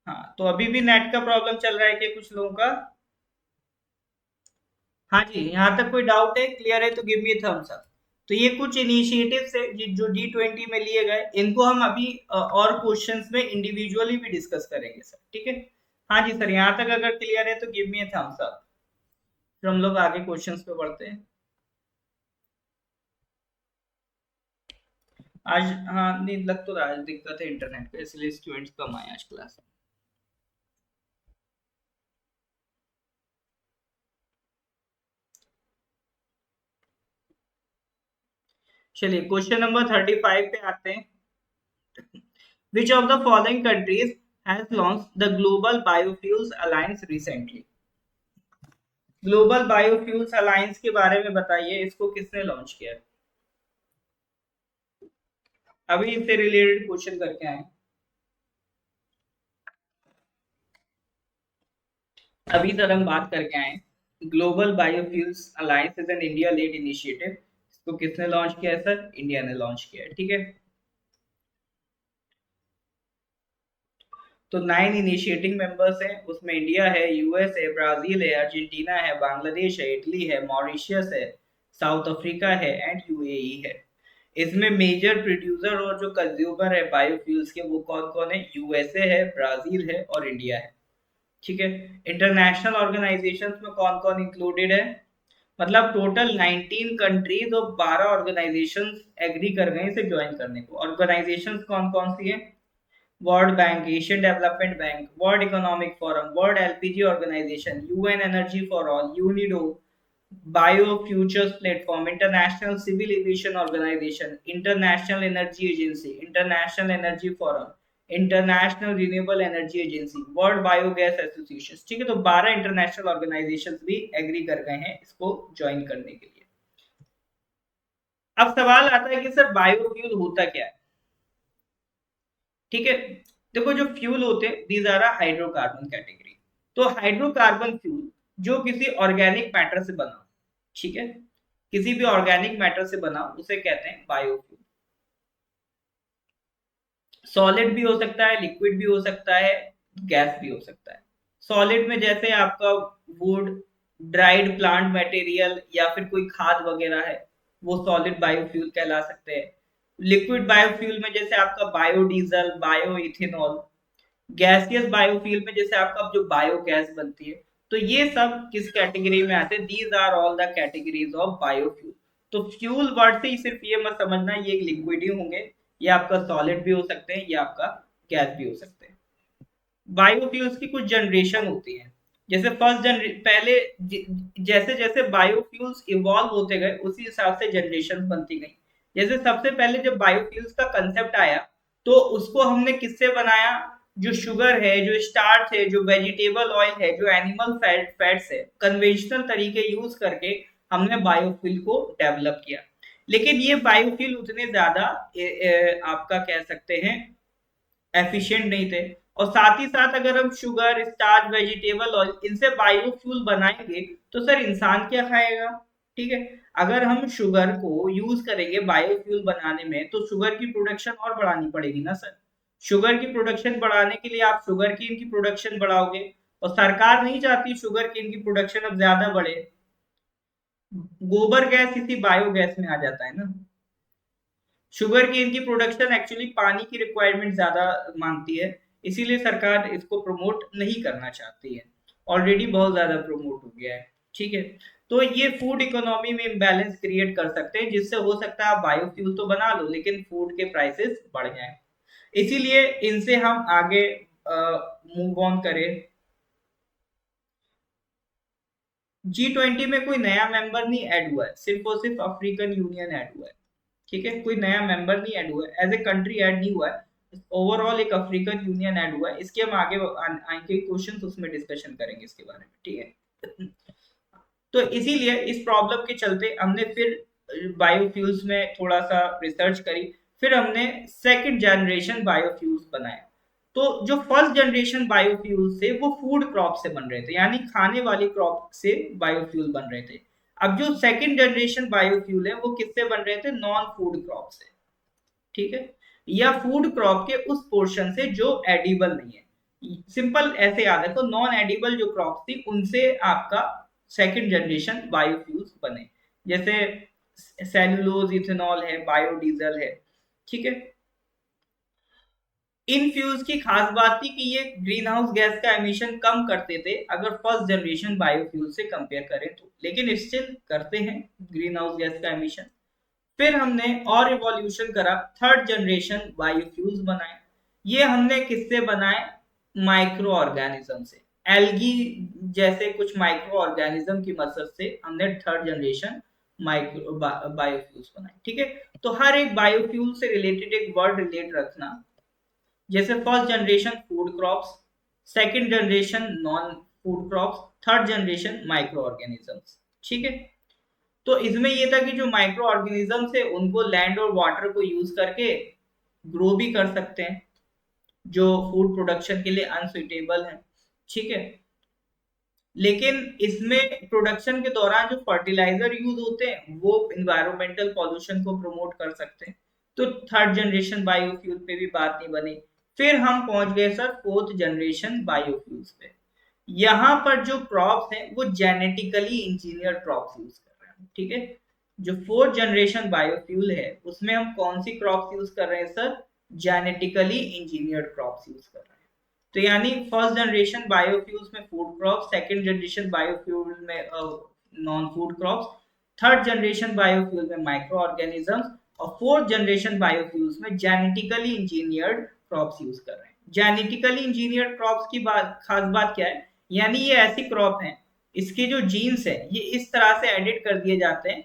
हाँ, तो अभी भी नेट का प्रॉब्लम चल रहा है क्या कुछ लोगों का? हाँ जी, यहाँ तक कोई डाउट है, क्लियर है तो गिव मी थम्स अप। तो ये कुछ इनिशिएटिव्स है जो G20 में लिए गए, इनको हम अभी और क्वेश्चंस में इंडिविजुअली भी डिस्कस करेंगे सर, ठीक है। हाँ जी सर, यहाँ तक अगर क्लियर है तो गिव मी थम्स अप, फिर हम लोग आगे क्वेश्चंस पे बढ़ते हैं। आज हाँ नहीं लग तो रहा है दिक्कत है इंटरनेट पे, इसलिए स्टूडेंट्स कम आए आज क्लास में। चलिए क्वेश्चन नंबर 35 पे आते हैं। Which of the following countries has launched the Global Biofuels Alliance recently? Global biofuels alliance के बारे में बताइए, इसको किसने लॉन्च किया? अभी इससे रिलेटेड क्वेश्चन करके आए, अभी सर हम बात करके आए। Global biofuels alliance is an India lead initiative, इसको किसने लॉन्च किया है सर? इंडिया ने लॉन्च किया है, ठीक है। तो 9 इनिशिएटिंग मेंबर्स हैं, उसमें इंडिया है, यूएस है, ब्राजील है, अर्जेंटीना है, बांग्लादेश है, इटली है, मॉरिशियस है, साउथ अफ्रीका है एंड यूएई है। इसमें मेजर प्रोड्यूसर और जो कंज्यूमर है बायोफ्यूल्स के वो कौन कौन है? यूएसए है, ब्राजील है और इंडिया है, ठीक है। इंटरनेशनल ऑर्गेनाइजेशंस में कौन कौन इंक्लूडेड है? मतलब टोटल 19 कंट्रीज और 12 ऑर्गेनाइजेशंस एग्री कर गए इसे ज्वाइन करने को। ऑर्गेनाइजेशंस कौन कौन सी है? World bank, Asian development bank, world economic forum, world LPG organisation, UN energy for all, UNIDO, bio futures platform, international civil aviation organisation, international energy agency, international energy forum, international renewable energy agency, world biogas association, ठीक है। तो 12 international organisation भी agree कर गए हैं इसको join करने के लिए। अब सवाल आता है कि सर बायोफ्यूल होता क्या है, ठीक है। देखो जो फ्यूल होते हैं दीज आर हाइड्रोकार्बन कैटेगरी। तो हाइड्रोकार्बन फ्यूल जो किसी ऑर्गेनिक मैटर से बना, ठीक है, किसी भी ऑर्गेनिक मैटर से बना उसे कहते हैं बायोफ्यूल। सॉलिड भी हो सकता है, लिक्विड भी हो सकता है, गैस भी हो सकता है। सॉलिड में जैसे आपका वुड, ड्राइड प्लांट मटेरियल या फिर कोई खाद वगैरह है, वो सॉलिड बायोफ्यूल कहला सकते हैं। लिक्विड बायोफ्यूल में जैसे आपका biodiesel, bio ethanol. Gaseous biofuel में जैसे आपका जो बायोगैस बनती है। तो ये सब किस कैटेगरी में आते हैं? These are all the categories of biofuel. तो फ्यूल वर्ड से ही सिर्फ ये मत समझना ये लिक्विड ही होंगे, ये आपका सॉलिड भी हो सकते हैं, ये आपका गैस भी हो सकते हैं। बायोफ्यूल्स की कुछ जनरेशन होती है। जैसे फर्स्ट जनरे पहले जैसे जैसे बायोफ्यूल्स इवॉल्व होते गए उसी हिसाब से जनरेशन बनती गई। जैसे सबसे पहले जब बायोफ्यूल्स का कंसेप्ट आया तो उसको हमने किससे बनाया? जो शुगर है, जो स्टार्च है, जो वेजिटेबल ऑयल है, जो एनिमल फैट्स है, कन्वेंशनल तरीके यूज करके हमने बायोफ्यूल को डेवलप किया। लेकिन ये बायोफ्यूल उतने ज्यादा आपका कह सकते हैं एफिशिएंट नहीं थे। और साथ ही साथ अगर हम शुगर, स्टार्च, वेजिटेबल ऑयल इनसे बायोफ्यूल बनाएंगे तो सर इंसान क्या खाएगा? ठीक है। अगर हम शुगर को यूज करेंगे बायोफ्यूल बनाने में तो शुगर की प्रोडक्शन और बढ़ानी पड़ेगी ना सर। शुगर की प्रोडक्शन बढ़ाने के लिए आप शुगर केन की प्रोडक्शन बढ़ाओगे, और सरकार नहीं चाहती शुगर केन की प्रोडक्शन अब ज्यादा बढ़े। गोबर गैस इसी बायोगैस में आ जाता है ना। शुगर केन की प्रोडक्शन एक्चुअली पानी की रिक्वायरमेंट ज्यादा मांगती है, इसीलिए सरकार इसको प्रमोट नहीं करना चाहती है। ऑलरेडी बहुत ज्यादा प्रमोट हो गया है। ठीक है। तो ये फूड इकोनॉमी में इम्बैलेंस क्रिएट कर सकते हैं, जिससे हो सकता है आप बायोफ्यूल तो बना लो लेकिन फूड के प्राइसेस बढ़ जाएं। इसीलिए इनसे हम आगे मूव ऑन करें। G20 में कोई नया मेंबर नहीं ऐड हुआ है, सिर्फ और सिर्फ अफ्रीकन यूनियन ऐड हुआ है। ठीक है, कोई नया मेंबर नहीं ऐड हुआ है, एज ए कंट्री ऐड नहीं हुआ है। ओवरऑल एक अफ्रीकन यूनियन ऐड हुआ है। इसके हम आगे आएंगे क्वेश्चन उसमें डिस्कशन करेंगे इसके बारे में। ठीक है। तो इसीलिए इस प्रॉब्लम के चलते हमने फिर बायोफ्यूल्स में थोड़ा सा रिसर्च करी। फिर हमने सेकंड जनरेशन बायोफ्यूल्स बनाए। तो जो फर्स्ट जनरेशन बायोफ्यूल थे वो फूड क्रॉप से बन रहे थे, यानी खाने वाली क्रॉप से बायोफ्यूल बन रहे थे। अब जो सेकंड जनरेशन बायोफ्यूल है वो किससे बन रहे थे? नॉन फूड क्रॉप से। ठीक है। या फूड क्रॉप के उस पोर्शन से जो एडिबल नहीं है। सिंपल ऐसे याद है, तो नॉन एडिबल जो क्रॉप थी उनसे आपका सेकंड जनरेशन बायोफ्यूल्स बने। जैसे सेलुलोज, इथेनॉल है, बायोडीजल है। ठीक है। इन फ्यूल्स की खास बात थी कि ये ग्रीन हाउस गैस का एमिशन कम करते थे अगर फर्स्ट जनरेशन बायोफ्यूल से कंपेयर करें तो, लेकिन स्टिल करते हैं ग्रीन हाउस गैस का एमिशन। फिर हमने और इवोल्यूशन करा, थर्ड जनरेशन बायोफ्यूल्स बनाए। ये हमने किससे बनाए? माइक्रो ऑर्गेनिज्म से। एल्गी जैसे कुछ माइक्रो ऑर्गेनिज्म की मदद से हमने थर्ड जनरेशन माइक्रो बायोफ्यूल्स बनाए। ठीक है। तो हर एक बायोफ्यूल से रिलेटेड एक वर्ड रिलेट रखना। जैसे first generation food crops, second generation non food crops, third generation micro organisms. ठीक है। तो इसमें ये था कि जो माइक्रो ऑर्गेनिजम्स है उनको लैंड और वाटर को यूज करके ग्रो भी कर सकते हैं, जो फूड प्रोडक्शन के लिए अनसुइटेबल है। ठीक है। लेकिन इसमें प्रोडक्शन के दौरान जो फर्टिलाइजर यूज होते हैं वो इन्वायरमेंटल पॉल्यूशन को प्रमोट कर सकते हैं। तो थर्ड जनरेशन बायोफ्यूल पे भी बात नहीं बनी। फिर हम पहुंच गए सर फोर्थ जनरेशन बायोफ्यूल्स पे। यहाँ पर जो क्रॉप्स हैं वो जेनेटिकली इंजीनियर क्रॉप्स यूज कर रहे हैं। ठीक है। जो फोर्थ जनरेशन बायोफ्यूल है उसमें हम कौन सी क्रॉप्स यूज कर रहे हैं sir? Genetically engineered crops use कर रहे हैं। तो यानी फर्स्ट जनरेशन बायोफ्यूल्स में food crop, second generation biofuel में non food crops, third generation biofuel में माइक्रो ऑर्गेनिजम्स, और फोर्थ जनरेशन बायोफ्यूल्स में जेनेटिकली इंजीनियर्ड क्रॉप्स यूज कर रहे हैं। जेनेटिकली इंजीनियर्ड क्रॉप्स की बात, खास बात क्या है? यानी ये ऐसी क्रॉप है, इसके जो जीन्स है ये इस तरह से एडिट कर दिए जाते हैं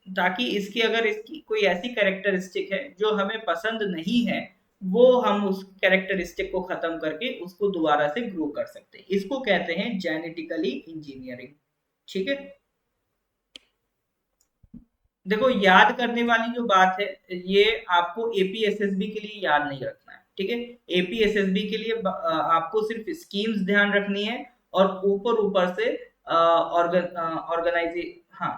ताकि इसकी अगर इसकी कोई ऐसी कैरेक्टरिस्टिक है जो हमें पसंद नहीं है, वो हम उस कैरेक्टरिस्टिक को खत्म करके उसको दोबारा से ग्रो कर सकते हैं। इसको कहते हैं जेनेटिकली इंजीनियरिंग। ठीक है। देखो याद करने वाली जो बात है, ये आपको एपीएसएसबी के लिए याद नहीं रखना है। ठीक है। एपीएसएसबी के लिए आपको सिर्फ स्कीम्स ध्यान रखनी है और ऊपर ऊपर से ऑर्गेनाइजे हाँ,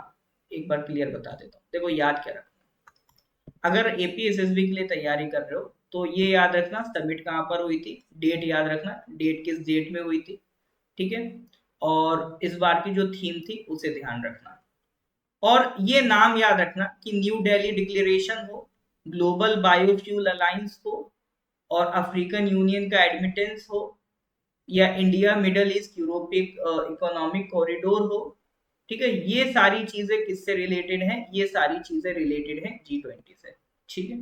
एक बार क्लियर बता देता हूँ। देखो याद क्या रखना, अगर एपीएसएसबी के लिए तैयारी कर रहे हो तो ये याद रखना सबमिट कहाँ पर हुई थी, डेट याद रखना, डेट किस डेट में हुई थी, ठीक है। और इस बार की जो थीम थी उसे ध्यान रखना। और ये नाम याद रखना कि न्यू दिल्ली डिक्लेरेशन हो, ग्लोबल बायोफ्यूल अलायंस हो, और अफ्रीकन यूनियन का एडमिटेंस हो, या India Middle East European economic corridor हो, ठीक है। ये सारी चीजें किससे रिलेटेड हैं? ये सारी चीजें रिलेटेड हैं G20 से, ठीक है।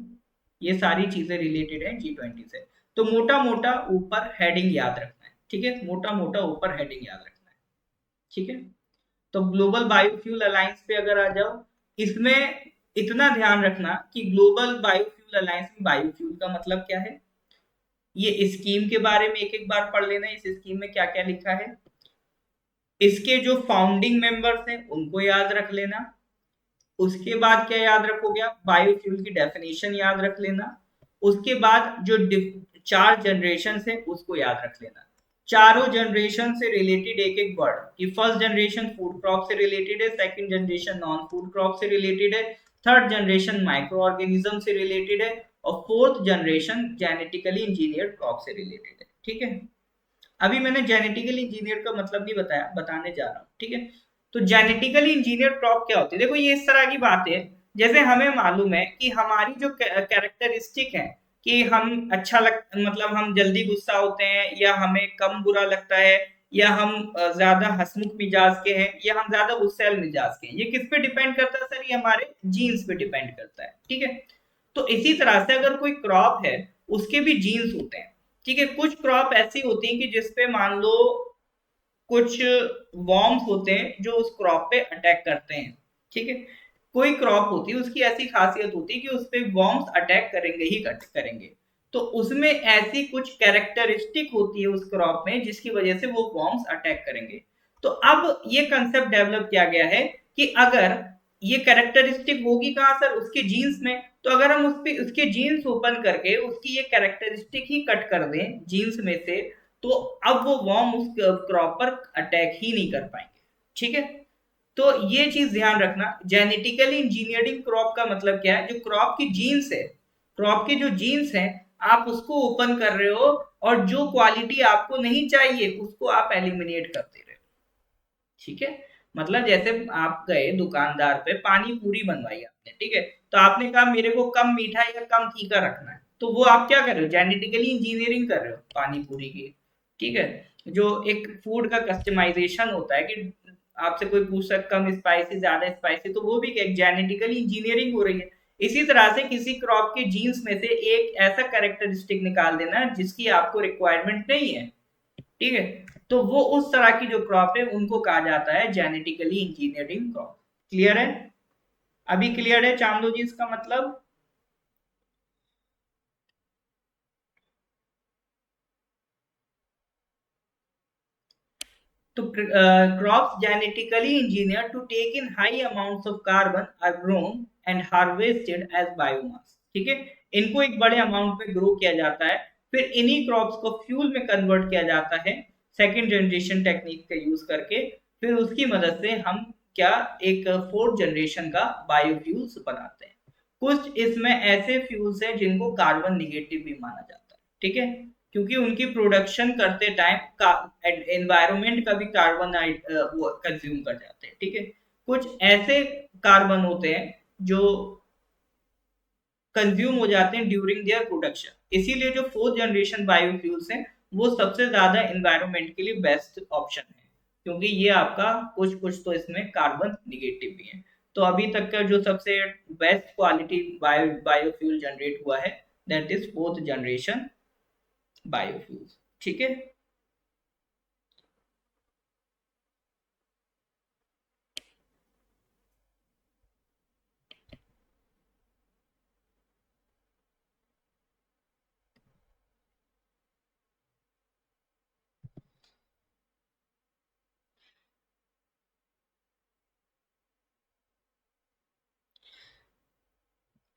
ये सारी चीजें रिलेटेड हैं G20 से। तो मोटा मोटा ऊपर हेडिंग याद रखना है, ठीक है, मोटा मोटा ऊपर हेडिंग याद रखना है, ठीक है। तो ग्लोबल बायोफ्यूल अलायंस पे अगर आ जाओ, इसमें इतना ध्यान रखना कि ग्लोबल बायोफ्यूल अलायंस में बायोफ्यूल का मतलब क्या है, ये स्कीम के बारे में एक एक बार पढ़ लेना, इस स्कीम में क्या क्या लिखा है, इसके जो फाउंडिंग मेंबर्स हैं उनको याद रख लेना। उसके बाद क्या याद रखोगे आप? बायोफ्यूल की डेफिनेशन याद रख लेना। उसके बाद जो चार जनरेशन है उसको याद रख लेना। चारों जनरेशन से रिलेटेड एक एक वर्ड, कि फर्स्ट जनरेशन फूड क्रॉप से रिलेटेड है, second generation non food crop से रिलेटेड है, थर्ड जनरेशन माइक्रो ऑर्गेनिज्म से रिलेटेड है, और fourth generation genetically engineered crop से रिलेटेड है, ठीक है। अभी मैंने जेनेटिकली इंजीनियर का मतलब नहीं बताया, बताने जा रहा हूँ, ठीक है। तो जेनेटिकली इंजीनियर क्रॉप क्या होती है? देखो ये इस तरह की बात है, जैसे हमें मालूम है कि हमारी जो कैरेक्टरिस्टिक है, कि हम अच्छा लग मतलब हम जल्दी गुस्सा होते हैं, या हमें कम बुरा लगता है, या हम ज्यादा हंसमुख मिजाज के हैं, या हम ज्यादा गुस्सैल मिजाज के हैं, ये किस पे डिपेंड करता है सर? ये हमारे जीन्स पे डिपेंड करता है, ठीक है। तो इसी तरह से अगर कोई क्रॉप है, उसके भी जीन्स होते हैं, ठीक है। कुछ क्रॉप ऐसी होती है कि जिसपे मान लो कुछ वॉर्म्स होते हैं जो उस क्रॉप पे अटैक करते हैं, ठीक है। कोई क्रॉप होती है उसकी ऐसी खासियत होती है कि उस पे वॉर्म्स अटैक करेंगे ही करेंगे। तो उसमें ऐसी कुछ कैरेक्टरिस्टिक होती है उस क्रॉप में जिसकी वजह से वो वॉर्म्स अटैक करेंगे। तो अब ये कंसेप्ट डेवलप किया गया है कि अगर ये कैरेक्टरिस्टिक होगी कहाँ सर? उसके जीन्स में। तो अगर हम उस पे उसके जीन्स ओपन करके उसकी ये कैरेक्टरिस्टिक ही कट कर दें जीन्स में से, तो अब वो वॉर्म उस क्रॉप पर अटैक ही नहीं कर पाएंगे, ठीक है। तो ये चीज ध्यान रखना, जेनेटिकली इंजीनियरिंग क्रॉप का मतलब क्या है? जो क्रॉप की जीन्स है, क्रॉप के जो जीन्स हैं, आप उसको ओपन कर रहे हो, और जो क्वालिटी आपको नहीं चाहिए उसको आप एलिमिनेट करते रहे हो, ठीक है। मतलब जैसे आप गए दुकानदार पे, पानी पूरी बनवाई आपने, ठीक है, तो आपने कहा मेरे को कम मीठा या कम तीखा रखना है, तो वो आप क्या कर रहे हो? जेनेटिकली इंजीनियरिंग कर रहे हो पानी पूरी की, ठीक है। जो एक फूड का कस्टमाइजेशन होता है कि आपसे कोई पूछ सकता कम स्पाइसी ज्यादा स्पाइसी, तो वो भी एक जेनेटिकली इंजीनियरिंग हो रही है। इसी तरह से किसी क्रॉप के जीन्स में से एक ऐसा कैरेक्टरिस्टिक निकाल देना जिसकी आपको रिक्वायरमेंट नहीं है, ठीक है। तो वो उस तरह की जो क्रॉप है उनको कहा जाता है जेनेटिकली इंजीनियरिंग क्रॉप। क्लियर है? अभी क्लियर है चांदो जी इसका मतलब? तो crops genetically engineered to take in high amounts of carbon are grown and harvested as biomass, ठीक है। इनको एक बड़े अमाउंट में ग्रो किया जाता है, फिर इन्हीं क्रॉप्स को फ्यूल में कन्वर्ट किया जाता है सेकेंड जनरेशन टेक्निक का यूज करके। फिर उसकी मदद से हम क्या एक फोर्थ जनरेशन का बायोफ्यूल्स बनाते हैं। कुछ इसमें ऐसे फ्यूल्स हैं जिनको कार्बन निगेटिव भी माना जाता है, ठीक है, क्योंकि उनकी प्रोडक्शन करते टाइम का एनवायरमेंट का भी कार्बन वो कंज्यूम कर जाते हैं, ठीक है। कुछ ऐसे कार्बन होते हैं जो कंज्यूम हो जाते हैं ड्यूरिंग देयर प्रोडक्शन, इसीलिए जो फोर्थ जनरेशन बायोफ्यूल्स हैं वो सबसे ज्यादा एनवायरमेंट के लिए बेस्ट ऑप्शन है, क्योंकि ये आपका कुछ कुछ तो इसमें कार्बन निगेटिव भी है। तो अभी तक का जो सबसे बेस्ट क्वालिटी बायोफ्यूल जनरेट हुआ है, that is fourth generation biofuels, ठीक है।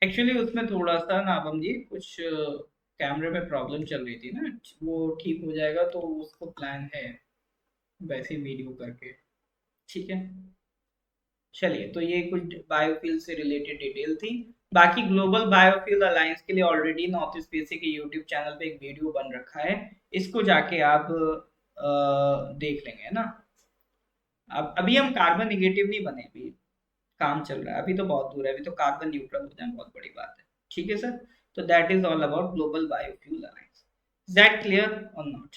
एक्चुअली उसमें थोड़ा सा ना अबम जी कुछ कैमरे में प्रॉब्लम चल रही थी ना, वो ठीक हो जाएगा तो उसको प्लान है वैसे वीडियो करके, ठीक है। चलिए, तो ये कुछ बायोफ्यूल से रिलेटेड डिटेल थी। बाकी ग्लोबल बायोफ्यूल अलायंस के लिए ऑलरेडी नॉर्थ स्पेसिफिक के यूट्यूब चैनल पे एक वीडियो बन रखा है, इसको जाके आप देख लेंगे, है ना। अब अभी हम कार्बन निगेटिव नहीं बने, अभी काम चल रहा है, अभी तो बहुत दूर है, अभी तो कार्बन न्यूट्रल हो जाए बहुत बड़ी बात है। ठीक है सर। तो that is all about global biofuel alliance. Is that clear और नॉट?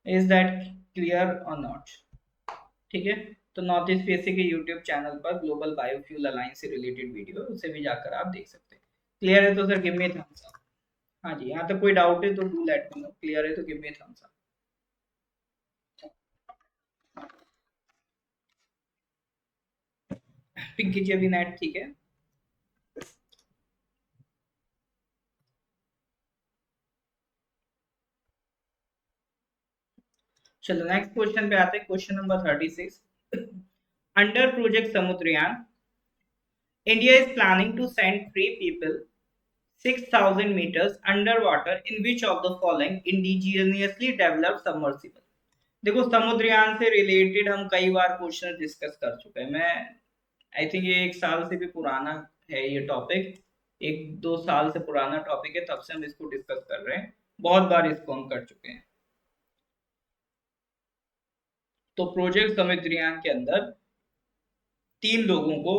इज दैट क्लियर और नॉट? ठीक है। तो नॉर्थ ईस्ट पीएससी के यूट्यूब चैनल पर ग्लोबल बायोफ्यूल अलायंस से रिलेटेड वीडियो है, उसे भी जाकर आप देख सकते हैं। क्लियर है तो sir give me thumbs up. हाँ जी, यहाँ तक कोई डाउट है तो do let me know. Clear है तो give me thumbs up. Pick कीजिए अभी नेट, ठीक है। चलो नेक्स्ट क्वेश्चन पे आते हैं, question number 36। Under project Samudrayaan, India is planning to send 3 people 6,000 meters underwater in which of the following indigenously developed submersible? देखो, समुद्रयान से रिलेटेड हम कई बार क्वेश्चन डिस्कस कर चुके हैं। मैं आई थिंक ये 1 साल से भी पुराना है ये टॉपिक, 1-2 साल से पुराना टॉपिक है, तब से हम इसको डिस्कस कर रहे हैं, बहुत बार इसको हम कर चुके हैं। तो प्रोजेक्ट समुद्रयान के अंदर 3 लोगों को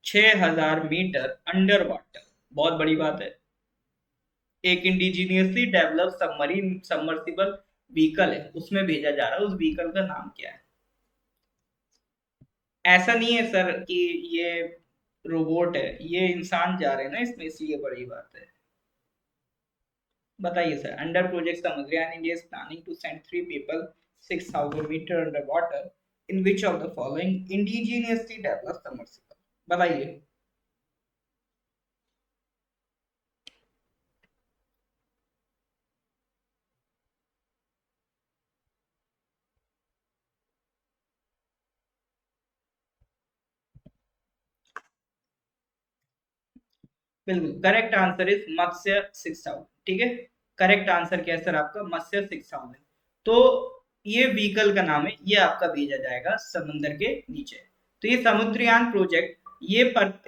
6,000 मीटर अंडर वाटर, बहुत बड़ी बात है, एक indigenously develop submarine submersible vehicle है, उसमें भेजा जा रहा है। उस व्हीकल का नाम क्या है? ऐसा नहीं है सर कि ये रोबोट है, ये इंसान जा रहे हैं ना इसमें, इसलिए बड़ी बात है। बताइए sir. Under project Samudrayaan, India is planning to send 3 people 6,000 metre under water in which of the following indigenously develop submersible? बताइए। बिल्कुल करेक्ट आंसर इज मत्स्य 6,000। ठीक है। करेक्ट आंसर क्या है सर आपका? मत्स्य 6,000। तो ये व्हीकल का नाम है, ये आपका भेजा जाएगा समंदर के नीचे। तो ये समुद्रयान प्रोजेक्ट,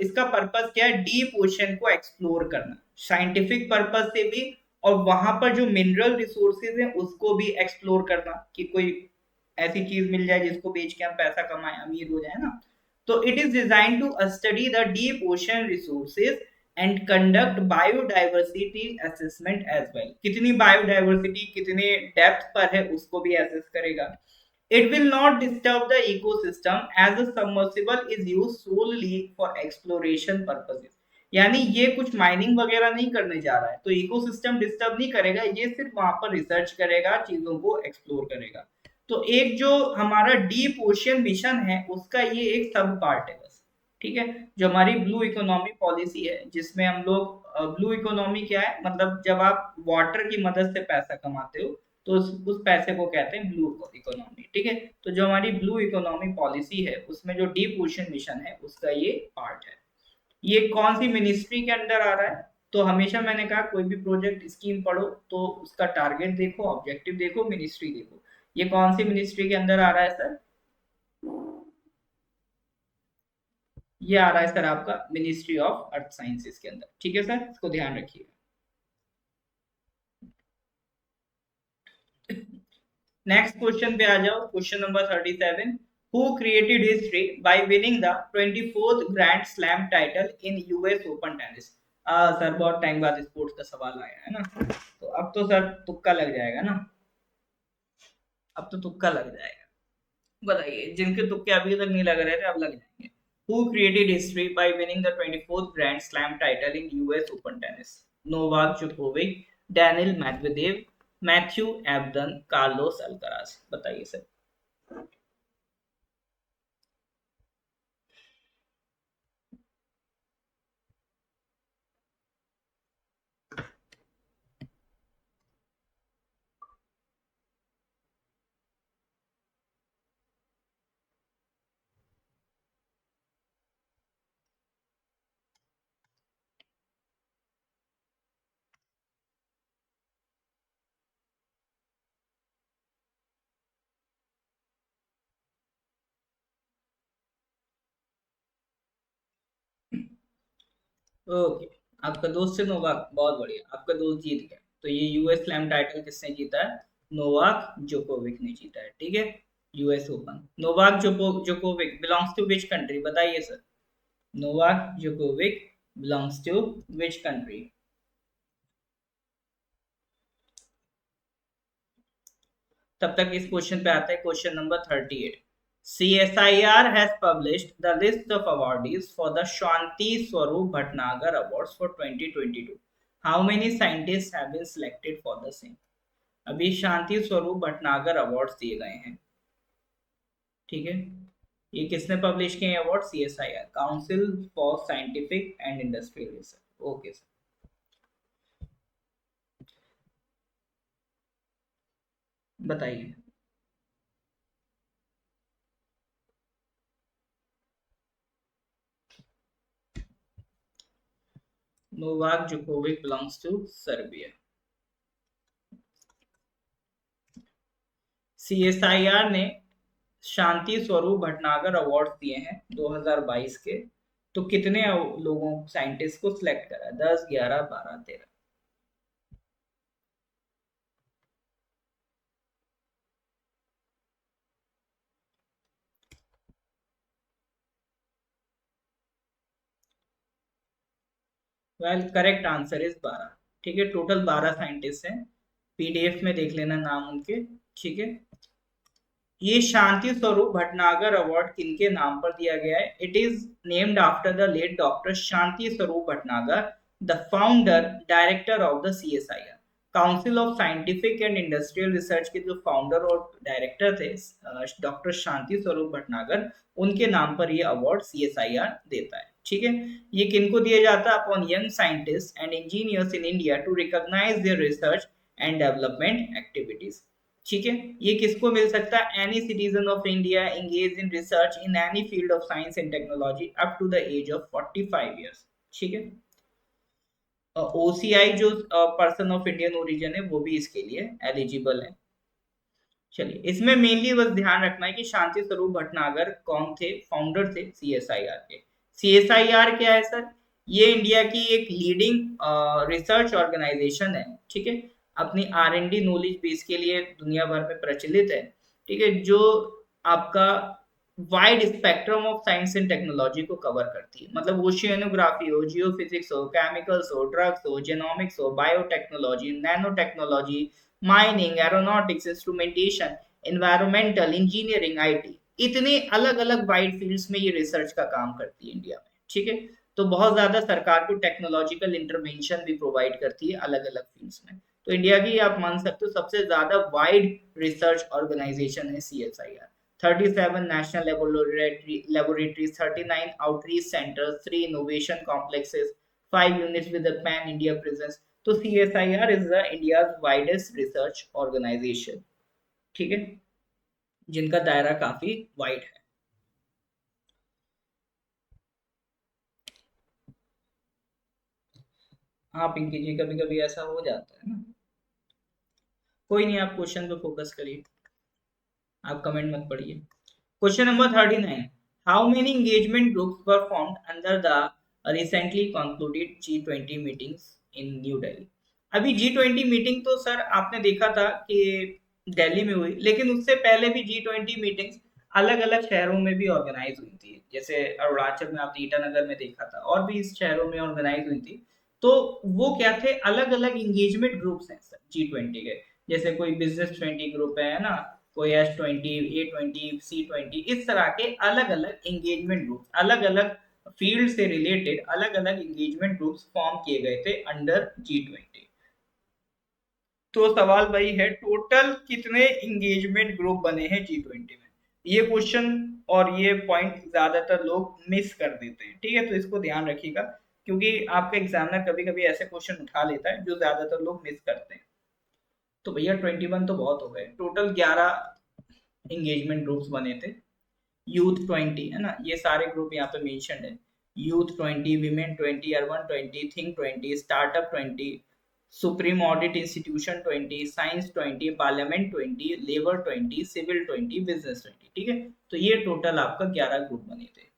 इसका पर्पस क्या है? डीप ओशन को एक्सप्लोर करना, साइंटिफिक पर्पस से भी, और वहां पर जो मिनरल रिसोर्सेज है उसको भी एक्सप्लोर करना, कि कोई ऐसी चीज मिल जाए जिसको बेच के हम पैसा कमाएं, अमीर हो जाए ना। तो it is design to study the deep ocean resources and conduct biodiversity assessment as well. कितनी बायोडाइवर्सिटी कितने डेप्थ पर है उसको भी असेस करेगा। It will not disturb the ecosystem as the submersible is used solely for exploration purposes. यानी ये कुछ माइनिंग वगैरह नहीं करने जा रहा है, तो इकोसिस्टम डिस्टर्ब नहीं करेगा, ये सिर्फ वहां पर रिसर्च करेगा, चीजों को एक्सप्लोर करेगा। तो एक जो हमारा डीप ओशियन मिशन है उसका ये एक सब पार्ट है बस। ठीक है। जो हमारी ब्लू इकोनॉमी पॉलिसी है, जिसमें हम लोग, ब्लू इकोनॉमी क्या है, मतलब जब आप वाटर की मदद से पैसा कमाते हो, तो उस पैसे को कहते हैं ब्लू इकोनॉमी। ठीक है। तो जो हमारी ब्लू इकोनॉमी पॉलिसी है उसमें जो डीप ओशन मिशन है उसका ये पार्ट है। ये कौन सी मिनिस्ट्री के अंडर आ रहा है? तो हमेशा मैंने कहा कोई भी प्रोजेक्ट स्कीम पढ़ो तो उसका टारगेट देखो, ऑब्जेक्टिव देखो, मिनिस्ट्री देखो। ये कौन सी मिनिस्ट्री के अंदर आ रहा है सर? ये आ रहा है सर आपका मिनिस्ट्री ऑफ अर्थ साइंसेज के अंदर। ठीक है सर, इसको ध्यान रखिए। नेक्स्ट क्वेश्चन पे आ जाओ, question number 37। Who created history by winning the 24th grand slam title in US open tennis? Sir बहुत टाइम बाद स्पोर्ट्स का सवाल आया है ना, तो अब तो सर तुक्का लग जाएगा ना। अब तो तुक्का लग जाएगा। बताइए, जिनके तुक्के अभी तक नहीं लग रहे थे अब लग जाएंगे। Who created history by winning the 24th grand slam title in US open tennis? Novak Djokovic, Daniel Medvedev, Matthew Ebden, Carlos Alcaraz? बताइए सर। ओके, आपका दोस्त है नोवाक, बहुत बढ़िया, आपका दोस्त जीत गया। तो ये यूएस स्लैम टाइटल किसने जीता है? नोवाक जोकोविक ने जीता है, ठीक है। US Open. Novak Djokovic belongs to which country, बताइए sir. Novak Djokovic belongs to which country? तब तक इस क्वेश्चन पे आता है question number 38। CSIR has published the list of awardees for the Shanti Swarup Bhatnagar Awards for 2022. How many scientists have been selected for the same? अभी शांति Swarup Bhatnagar awards दिए गए हैं, ठीक है। ये किसने पब्लिश किए award? CSIR, council for scientific and industrial research. Okay sir, बताइए। Novak Djokovic belongs to Serbia. CSIR ने शांति स्वरूप भटनागर अवार्ड दिए हैं 2022 के। तो कितने लोगों साइंटिस्ट को सिलेक्ट करा? 10, 11, 12, 13? वेल, करेक्ट आंसर इज 12, ठीक है। टोटल 12 साइंटिस्ट हैं, पीडीएफ में देख लेना नाम उनके, ठीक है। ये शांति स्वरूप भटनागर अवार्ड किनके नाम पर दिया गया है? It is named after the late doctor Shanti Swarup Bhatnagar, the founder director of the CSIR, council of scientific and industrial research के जो फाउंडर और डायरेक्टर थे डॉक्टर शांति स्वरूप भटनागर, उनके नाम पर ये अवार्ड CSIR देता है, ठीक है। ये किनको दिया जाता है? Upon young scientist and engineers in India to recognise their research and development activities, ठीक है। ये किसको मिल सकता है? Any citizen of India engage in research in any field of science and technology up to the age of 45 years, ठीक है। OCI जो पर्सन ऑफ इंडियन ओरिजिन है वो भी इसके लिए एलिजिबल है। चलिए, इसमें मेनली बस ध्यान रखना है कि शांति स्वरूप भटनागर कौन थे? फाउंडर थे CSIR के। CSIR क्या है सर? ये इंडिया की एक लीडिंग रिसर्च ऑर्गेनाइजेशन है, ठीक है। अपनी R&D नॉलेज बेस के लिए दुनिया भर में प्रचलित है, ठीक है। जो आपका wide spectrum of science and technology को कवर करती है, मतलब ओशियनोग्राफी हो, जियोफिजिक्स हो, केमिकल्स हो, ड्रग्स हो, जेनोमिक्स हो, biotechnology, nano technology, mining, aeronautics, instrumentation, environmental engineering, IT, इतने अलग अलग वाइड फील्ड्स में ये रिसर्च का काम करती है इंडिया में, ठीक है। तो बहुत ज्यादा सरकार को टेक्नोलॉजिकल इंटरवेंशन भी प्रोवाइड करती है अलग अलग फील्ड्स में। तो इंडिया की आप मान सकते हो सबसे ज्यादा वाइड रिसर्च ऑर्गेनाइजेशन है CSIR। 37 national laboratories, 39 outreach centers, 3 innovation complexes, 5 units with a pan-India presence. तो CSIR is the India's widest research organization, ठीक है, जिनका दायरा काफी वाइड है। हाँ पिंकी जी, कभी कभी ऐसा हो जाता है ना। कोई नहीं, आप क्वेश्चन पे फोकस करिए, आप कमेंट मत पढ़िए। Question number 39। How many engagement groups were formed under the recently concluded G20 meetings in new Delhi? अभी G20 मीटिंग तो सर आपने देखा था कि दिल्ली में हुई, लेकिन उससे पहले भी G20 मीटिंग्स अलग अलग शहरों में भी ऑर्गेनाइज हुई थी। जैसे अरुणाचल में आपने ईटानगर में देखा था, और भी इस शहरों में ऑर्गेनाइज हुई थी। तो वो क्या थे? अलग अलग इंगेजमेंट ग्रुप्स हैं सर G20 के। जैसे कोई बिजनेस 20 ग्रुप है ना, कोई S20, A20, C20, इस तरह के अलग अलग एंगेजमेंट ग्रुप, अलग अलग फील्ड से रिलेटेड अलग अलग एंगेजमेंट ग्रुप्स फॉर्म किए गए थे अंडर G20। तो सवाल वही है, टोटल कितने एंगेजमेंट ग्रुप बने हैं G20 में? ये क्वेश्चन और ये पॉइंट ज्यादातर लोग मिस कर देते हैं, ठीक है। तो इसको ध्यान रखिएगा, क्योंकि आपका एग्जामिनर कभी कभी ऐसे क्वेश्चन उठा लेता है जो ज्यादातर लोग मिस करते हैं। तो भैया 21 तो बहुत हो गए, टोटल 11 एंगेजमेंट ग्रुप्स बने थे। यूथ 20 है ना, ये सारे ग्रुप यहाँ पे मेंशन है। Youth 20, women 20, urban 20, think 20, startup 20, supreme audit institution 20, science 20, parliament 20, labour 20, civil 20, business 20, ठीक है। तो ये टोटल आपका 11 ग्रुप बने थे।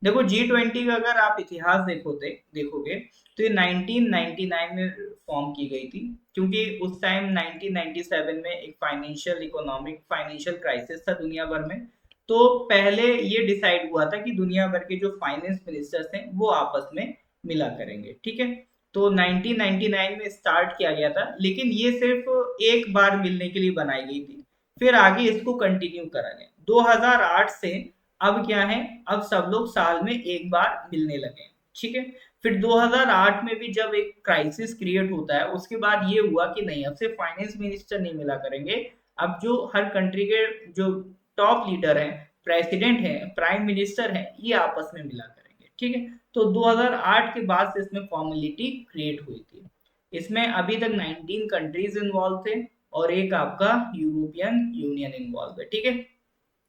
देखो G20 का अगर आप इतिहास देखोगे तो ये 1999 में फॉर्म की गई थी, क्योंकि उस टाइम 1997 में एक फाइनेंशियल क्राइसिस था दुनिया भर में। तो पहले ये डिसाइड हुआ था कि दुनिया भर के जो फाइनेंस मिनिस्टर्स हैं वो आपस में मिला करेंगे, ठीक है। तो 1999 में स्टार्ट किया गया था, लेकिन ये सिर्फ एक बार मिलने के लिए बनाई गई थी। फिर आगे इसको कंटिन्यू करा गया 2008 से। अब क्या है, अब सब लोग साल में एक बार मिलने लगे, ठीक है। फिर 2008 में भी जब एक क्राइसिस क्रिएट होता है, उसके बाद ये हुआ कि नहीं, अब सिर्फ फाइनेंस मिनिस्टर नहीं मिला करेंगे, अब जो हर कंट्री के जो टॉप लीडर हैं, प्रेसिडेंट हैं, प्राइम मिनिस्टर हैं, ये आपस में मिला करेंगे, ठीक है। तो 2008 के बाद से इसमें फॉर्मेलिटी क्रिएट हुई थी। इसमें अभी तक 19 कंट्रीज इन्वॉल्व थे और एक आपका यूरोपियन यूनियन इन्वॉल्व है, ठीक है।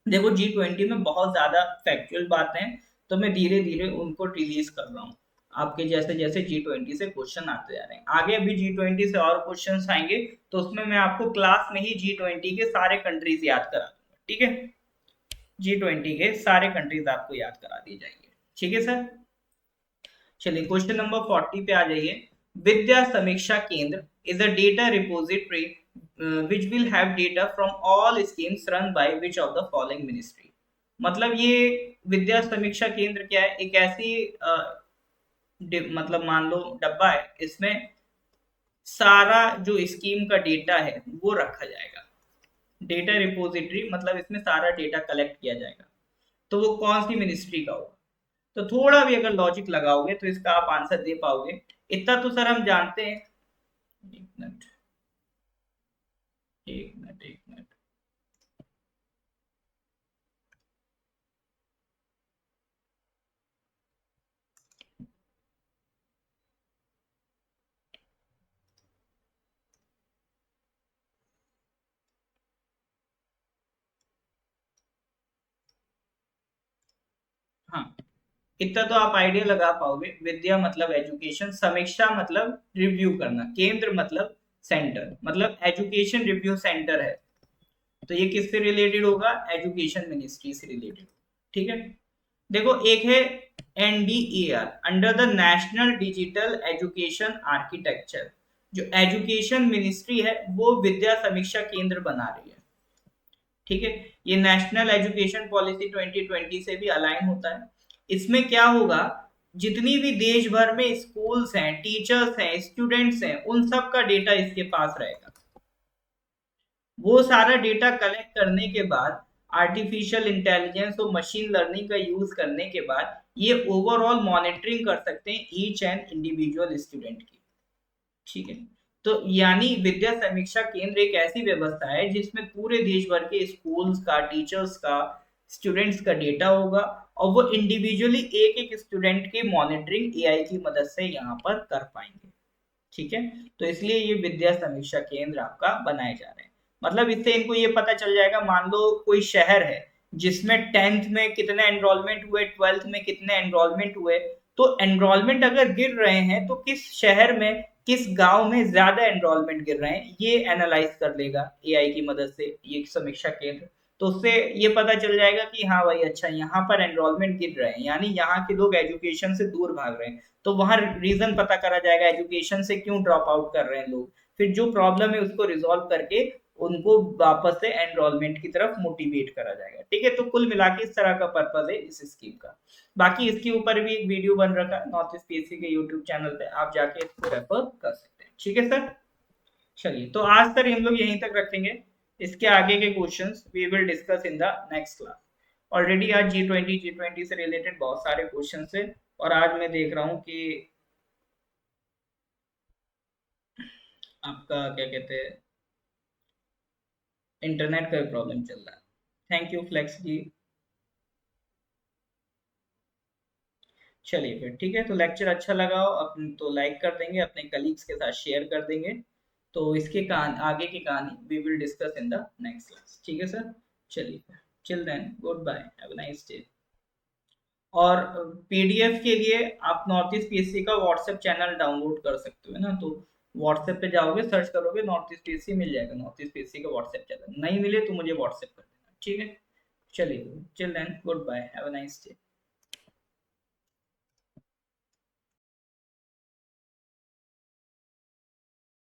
देखो G20 में बहुत ज्यादा फैक्चुअल बातें हैं, तो मैं धीरे धीरे उनको रिलीज कर रहा हूँ आपके जैसे जैसे G20 से क्वेश्चन आते जा रहे हैं। आगे अभी G20 से और क्वेश्चन आएंगे, तो उसमें मैं आपको क्लास में ही G20 के सारे कंट्रीज याद करा दूंगा, ठीक है। G20 के सारे कंट्रीज आपको याद करा दिए जाएंगे, ठीक है सर। चलिए क्वेश्चन नंबर 40 पे आ जाइए। विद्या समीक्षा केंद्र is a data repository which will have data from all schemes run by which of the following ministry। मतलब ये विद्या समीक्षा केंद्र क्या है, एक ऐसी मतलब मान लो डब्बा है, इसमें सारा जो स्कीम का डेटा है वो रखा जाएगा। डेटा रिपोजिटरी मतलब इसमें सारा डेटा कलेक्ट किया जाएगा। तो वो कौन सी मिनिस्ट्री का होगा? तो थोड़ा भी अगर लॉजिक लगाओगे तो इसका आप आंसर दे पाओगे। इतना तो सर हम जानते हैं। एक मिनट, एक मिनट। हाँ, इतना तो आप आइडिया लगा पाओगे। विद्या मतलब एजुकेशन, समीक्षा मतलब रिव्यू करना, केंद्र मतलब सेंटर, मतलब एजुकेशन रिव्यू सेंटर है। तो ये किससे रिलेटेड होगा? एजुकेशन मिनिस्ट्री से रिलेटेड, ठीक है। देखो एक है NDAR, under the national digital education architecture. जो एजुकेशन मिनिस्ट्री है वो विद्या समीक्षा केंद्र बना रही है, ठीक है। ये नेशनल एजुकेशन पॉलिसी 2020 से भी अलाइन होता है। इसमें क्या होगा, जितनी भी देश भर में स्कूल्स हैं, टीचर्स हैं, स्टूडेंट्स हैं, उन सब का डेटा इसके पास रहेगा। वो सारा डेटा कलेक्ट करने के बाद आर्टिफिशियल इंटेलिजेंस और मशीन लर्निंग का यूज करने के बाद ये ओवरऑल मॉनिटरिंग कर सकते हैं ईच एंड इंडिविजुअल स्टूडेंट की, ठीक है। तो यानी विद्या समीक्षा केंद्र एक ऐसी व्यवस्था है जिसमें पूरे देश भर के स्कूल्स का, टीचर्स का, स्टूडेंट्स का डेटा होगा, और वो इंडिविजुअली एक एक स्टूडेंट की मॉनिटरिंग AI की मदद से यहाँ पर कर पाएंगे, ठीक है। तो इसलिए ये विद्या समीक्षा केंद्र आपका बनाए जा रहे हैं। मतलब इससे इनको ये पता चल जाएगा, मान लो कोई शहर है जिसमें 10th में कितने एनरोलमेंट हुए, 12th में कितने एनरोलमेंट हुए, तो एनरोलमेंट अगर गिर रहे हैं तो किस शहर में, किस गांव में ज्यादा एनरोलमेंट गिर रहे हैं, ये एनालाइज कर लेगा AI की मदद से ये समीक्षा केंद्र। तो उससे ये पता चल जाएगा कि हाँ भाई अच्छा यहाँ पर एनरोलमेंट गिर रहे हैं, यानी यहाँ के लोग एजुकेशन से दूर भाग रहे हैं। तो वहां रीजन पता करा जाएगा, एजुकेशन से क्यों ड्रॉप आउट कर रहे हैं लोग। फिर जो प्रॉब्लम है उसको रिजॉल्व करके उनको वापस से एनरोलमेंट की तरफ मोटिवेट करा जाएगा, ठीक है। तो कुल मिला के इस तरह का पर्पज है इस स्कीम का। बाकी इसके ऊपर भी एक वीडियो बन रखा है नॉर्थ ईस्ट PSC के यूट्यूब चैनल पे, आप जाके इसको रेफर कर सकते हैं, ठीक है सर। चलिए तो आज सर हम लोग यहीं तक रखेंगे। इसके आगे के questions we will discuss in the next class. Already आज G20 से रिलेटेड बहुत सारे क्वेश्चन है, और आज मैं देख रहा हूँ कि आपका क्या कहते हैं, इंटरनेट का भी प्रॉब्लम चल रहा है। थैंक यू फ्लेक्स जी। चलिए फिर ठीक है, तो लेक्चर अच्छा लगा हो अपन तो लाइक कर देंगे, अपने कलीग्स के साथ शेयर कर देंगे। तो इसके आगे की कहानी we will discuss in the next class, ठीक है सर। चलिए, chill then, goodbye, have a nice day. और PDF के लिए आप नॉर्थ ईस्ट PSC का व्हाट्सएप चैनल डाउनलोड कर सकते हो, है ना। तो व्हाट्सएप पे जाओगे, सर्च करोगे नॉर्थ ईस्ट PSC, मिल जाएगा नॉर्थ ईस्ट PSC का व्हाट्सएप चैनल। नहीं मिले तो मुझे व्हाट्सएप कर देना, ठीक है। चलिए, chill then, goodbye, have a nice day.